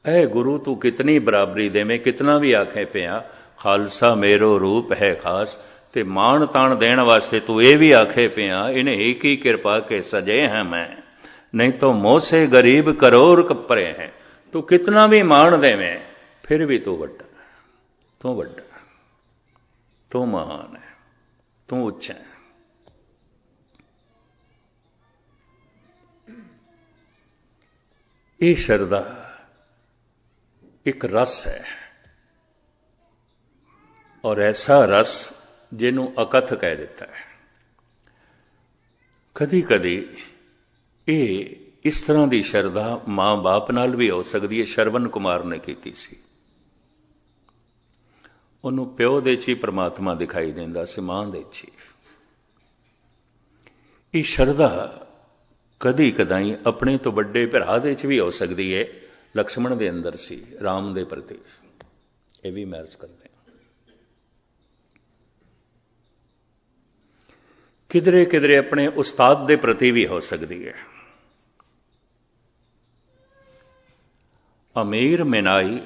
ऐ गुरु तू कितनी बराबरी देवे, कितना भी आखे पिया खालसा मेरो रूप है खास, ते मान तान देण वास्ते तू ये भी आखे पिया इन्हें एक ही कृपा के सजे हैं मैं, नहीं तो मोह से गरीब करोड़ कपरे हैं। तू कितना भी मान देवे फिर भी तू वड्डा, तू वड्डा, तू महान है, तू उच्च है। ये शरधा एक रस है, और ऐसा रस जिन्हों अकथ कह देता है। कदी कदी ये इस तरह की शरधा मां बाप नाल भी हो सकती है। शरवण कुमार ने की सी, उन्होंने प्यो दे च ही परमात्मा दिखाई देंदा सी, मां दे च ही। ये शरधा कदी कदाई अपने तो बड़े भरा दे च भी हो सकती है। लक्ष्मण दे अंदर सी, राम दे प्रति, ये भी मैच करते हैं। किधरे किधरे अपने उस्ताद दे प्रति भी हो सकती है। अमीर मिनाई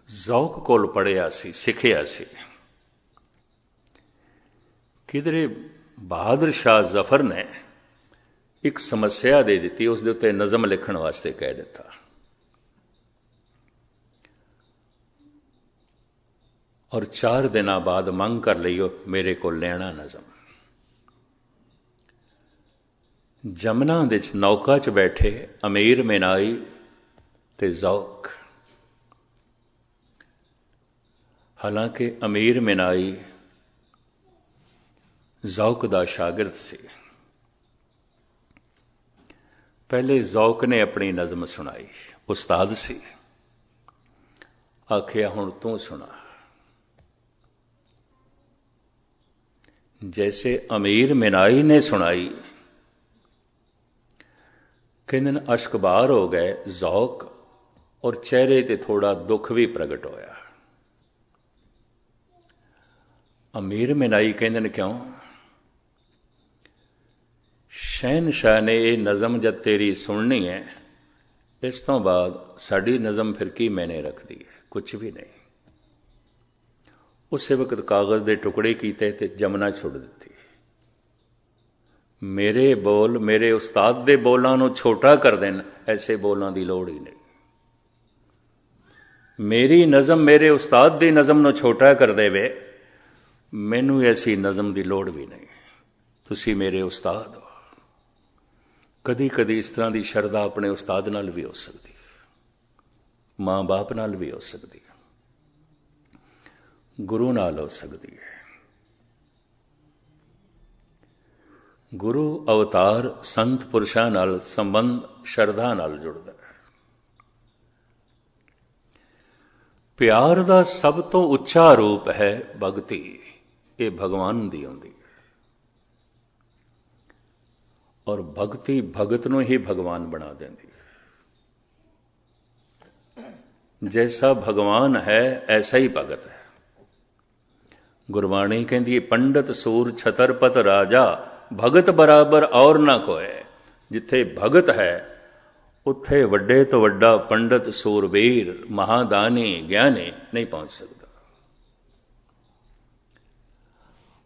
जौक कोल पढ़िया सी, सिखिया सी। किधरे बहादुर शाह जफर ने एक समस्या दे दी, उसके उत्ते नज़म लिखण वास्ते कह दिता। और 4 दिन बाद मंग कर लियो मेरे को लेना नज़म। जमुना दे नौका च बैठे अमीर मिनाई ते जौक। हालांकि अमीर मिनाई जौक दा शागिर्द सी। पहले जौक ने अपनी नज़म सुनाई, उस्ताद सी, आखिया हुण तू सुना। जैसे अमीर मिनाई ने सुनाई, कई दिन अश्कबार हो गए जौक, और चेहरे ते थोड़ा दुख भी प्रगट होया। अमीर मिनाई कहते क्यों? शहनशाह ने यह नज़म जब तेरी सुननी है, इस तो बाद साड़ी नज़म फिर की मैंने रख दी है, कुछ भी नहीं। उस वक्त कागज़ के टुकड़े किए ते जमुना छुड़ दी। मेरे बोल मेरे उस्ताद दे बोलों को छोटा कर देन, ऐसे बोलों की लोड़ ही नहीं। मेरी नज़म मेरे उस्ताद दी नज़म को छोटा कर देवे, मैनू ऐसी नज़म की लोड़ भी नहीं। तुसी मेरे उस्ताद हो। कदी कदी इस तरह की शरधा अपने उस्ताद नाल भी हो सकती, मां बाप नाल भी हो सकती, गुरु नाल हो सकती है। गुरु अवतार संत पुरुषां नाल संबंध शरधा नाल जुड़दा है। प्यार दा सब तो उच्चा रूप है भगती, ये भगवान दी आउंदी है। और भगती भगत नूं ही भगवान बना देंदी है। जैसा भगवान है ऐसा ही भगत है। गुरबाणी कहती है पंडित सूर छतरपत राजा, भगत बराबर और ना कोई। जिथे भगत है उत्थे वड्डे तो वड्डा पंडित सूरवीर महादानी ज्ञानी नहीं पहुंच सकता।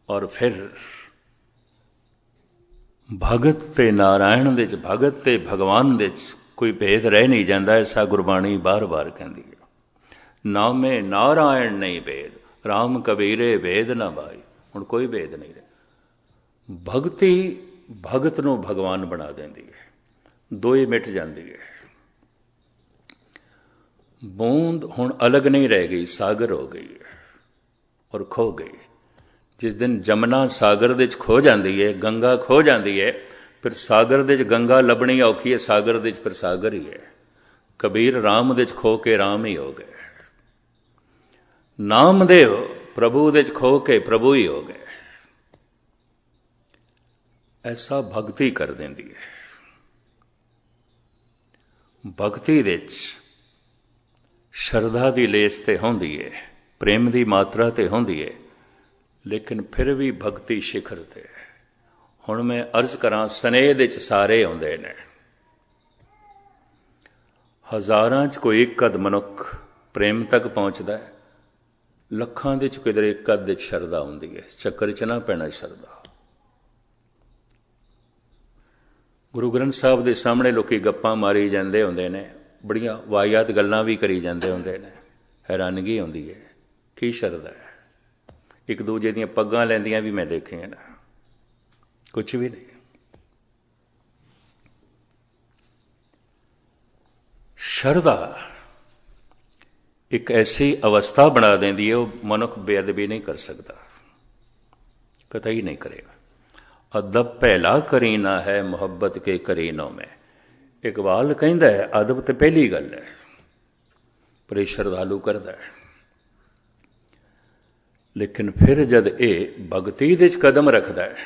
और फिर भगत ते नारायण दे, भगत ते भगवान दे कोई भेद रह नहीं जाता। ऐसा गुरबाणी बार बार कहती है। नामे नारायण नहीं भेद, राम कबीरे भेद ना भाई। हुण कोई भेद नहीं रहा। भगती भगत नूं भगवान बना देंदी है, दो ही मिट जाती है। बूंद हुण अलग नहीं रह गई, सागर हो गई है और खो गई। जिस दिन जमुना सागर दे खो जाती है, गंगा खो जाती है, फिर सागर दे गंगा लभनी औखी है, सागर दे फिर सागर ही है। कबीर राम दे खो के राम ही हो गए। नामदेव प्रभु दे खो के प्रभु ही हो गए। ਐਸਾ ਭਗਤੀ ਕਰ ਦਿੰਦੀ ਹੈ। ਭਗਤੀ ਵਿੱਚ ਸ਼ਰਧਾ ਦੀ ਲੇਸ ਤੇ ਹੁੰਦੀ ਹੈ, ਪ੍ਰੇਮ ਦੀ ਮਾਤਰਾ ਤੇ ਹੁੰਦੀ ਹੈ, ਲੇਕਿਨ ਫਿਰ ਵੀ ਭਗਤੀ ਸਿਖਰ ਤੇ। ਹੁਣ ਮੈਂ ਅਰਜ਼ ਕਰਾਂ, ਸਨੇਹ ਵਿੱਚ ਸਾਰੇ ਆਉਂਦੇ ਨੇ, ਹਜ਼ਾਰਾਂ 'ਚ ਕੋਈ ਇੱਕ ਅੱਧ ਮਨੁੱਖ ਪ੍ਰੇਮ ਤੱਕ ਪਹੁੰਚਦਾ ਹੈ, ਲੱਖਾਂ ਦੇ 'ਚ ਕਿਧਰੇ ਇੱਕ ਅੱਧ ਵਿੱਚ ਸ਼ਰਧਾ ਹੁੰਦੀ ਹੈ। ਚੱਕਰ 'ਚ ਨਾ ਪੈਣਾ ਸ਼ਰਧਾ। ਗੁਰੂ ਗ੍ਰੰਥ ਸਾਹਿਬ ਦੇ ਸਾਹਮਣੇ ਲੋਕੀ ਗੱਪਾਂ ਮਾਰੀ ਜਾਂਦੇ ਹੁੰਦੇ ਨੇ, ਬੜੀਆਂ ਵਾਹਿਯਾਤ ਗੱਲਾਂ ਵੀ ਕਰੀ ਜਾਂਦੇ ਹੁੰਦੇ ਨੇ, ਹੈਰਾਨਗੀ ਆਉਂਦੀ ਹੈ ਕੀ ਸ਼ਰਧਾ ਹੈ। ਇੱਕ ਦੂਜੇ ਦੀਆਂ ਪੱਗਾਂ ਲੈਂਦੀਆਂ ਵੀ ਮੈਂ ਦੇਖੀਆਂ ਨਾ, ਕੁਛ ਵੀ ਨਹੀਂ। ਸ਼ਰਧਾ ਇੱਕ ਐਸੀ ਅਵਸਥਾ ਬਣਾ ਦਿੰਦੀ ਹੈ, ਉਹ ਮਨੁੱਖ ਬੇਅਦਬੀ ਨਹੀਂ ਕਰ ਸਕਦਾ, ਕਤਈ ਨਹੀਂ ਕਰੇਗਾ। ਅਦਬ ਪਹਿਲਾ ਕਰੀਨਾ ਹੈ, ਮੁਹੱਬਤ ਕੇ ਕਰੀਨੋਂ ਮੈਂ। ਇਕਬਾਲ ਕਹਿੰਦਾ ਹੈ ਅਦਬ ਤੇ ਪਹਿਲੀ ਗੱਲ ਹੈ, ਪਰ ਇਹ ਸ਼ਰਧਾਲੂ ਕਰਦਾ ਹੈ। ਲੇਕਿਨ ਫਿਰ ਜਦ ਇਹ ਭਗਤੀ ਦੇ 'ਚ ਕਦਮ ਰੱਖਦਾ ਹੈ,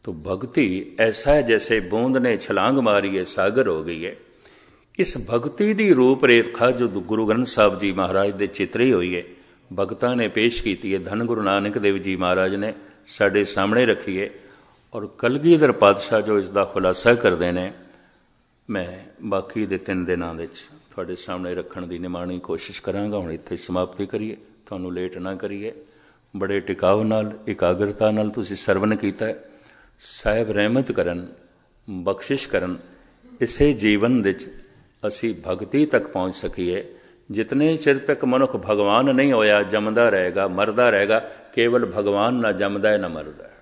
तो भक्ति ऐसा है जैसे बूंद ने छलांग मारी है, सागर हो गई है। इस भक्ति की रूप रेखा जो गुरु ग्रंथ साहब जी महाराज दे चितरी हुई है, भगतां ने पेश की है, धन गुरु नानक देव जी महाराज ने साडे सामने रखी है, और कलगीधर पातशाह जो इसका खुलासा करते हैं, मैं बाकी दे 3 दिनों तुहाडे सामने रखण की निमाणी कोशिश करांगा। हुण इत्थे समाप्ति करिए, तुहानूं लेट ना करिए। बड़े टिकाव नाल एकाग्रता नाल तुसीं सरवण कीता है। साहिब रहमत करन, बख्शिश करन, इसे जीवन विच असी भगती तक पहुँच सकीए। जितने चिर तक मनुख भगवान नहीं होया, जमदा रहेगा, मरदा रहेगा। केवल भगवान ना जमदा है ना मरदा है,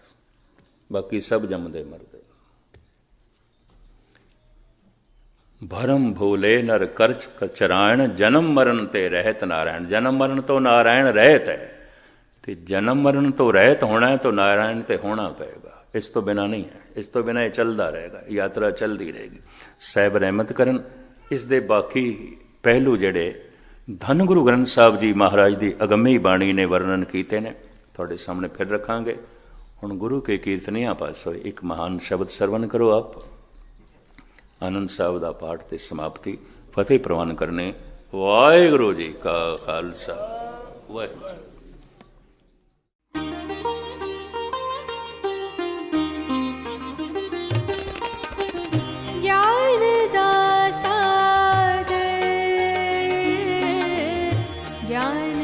बाकी सब जमदे मरदे। भरम भूले नर करच कचरायण, जन्म मरण ते रहत नारायण। जन्म मरण तो नारायण रहत है, ते जन्म मरण तो रहत होना है, तो नारायण ते होना पेगा। इस तो बिना नहीं है, इस तो बिना ये चलता रहेगा, यात्रा चलती रहेगी। साहिब रहमत करन। इस दे बाकी पहलू जेड़े धन गुरु ग्रंथ साहब जी महाराज की अगमी बाणी ने वर्णन किए ने, थोड़े सामने फिर रखांगे। हुण गुरु के कीर्तनियां पासों एक महान शब्द सरवण करो आप। आनंद साहब का पाठ ते समाप्ति फतेह प्रवान करने। वाहिगुरू जी का खालसा, वाहिगुरू जी। ज्ञान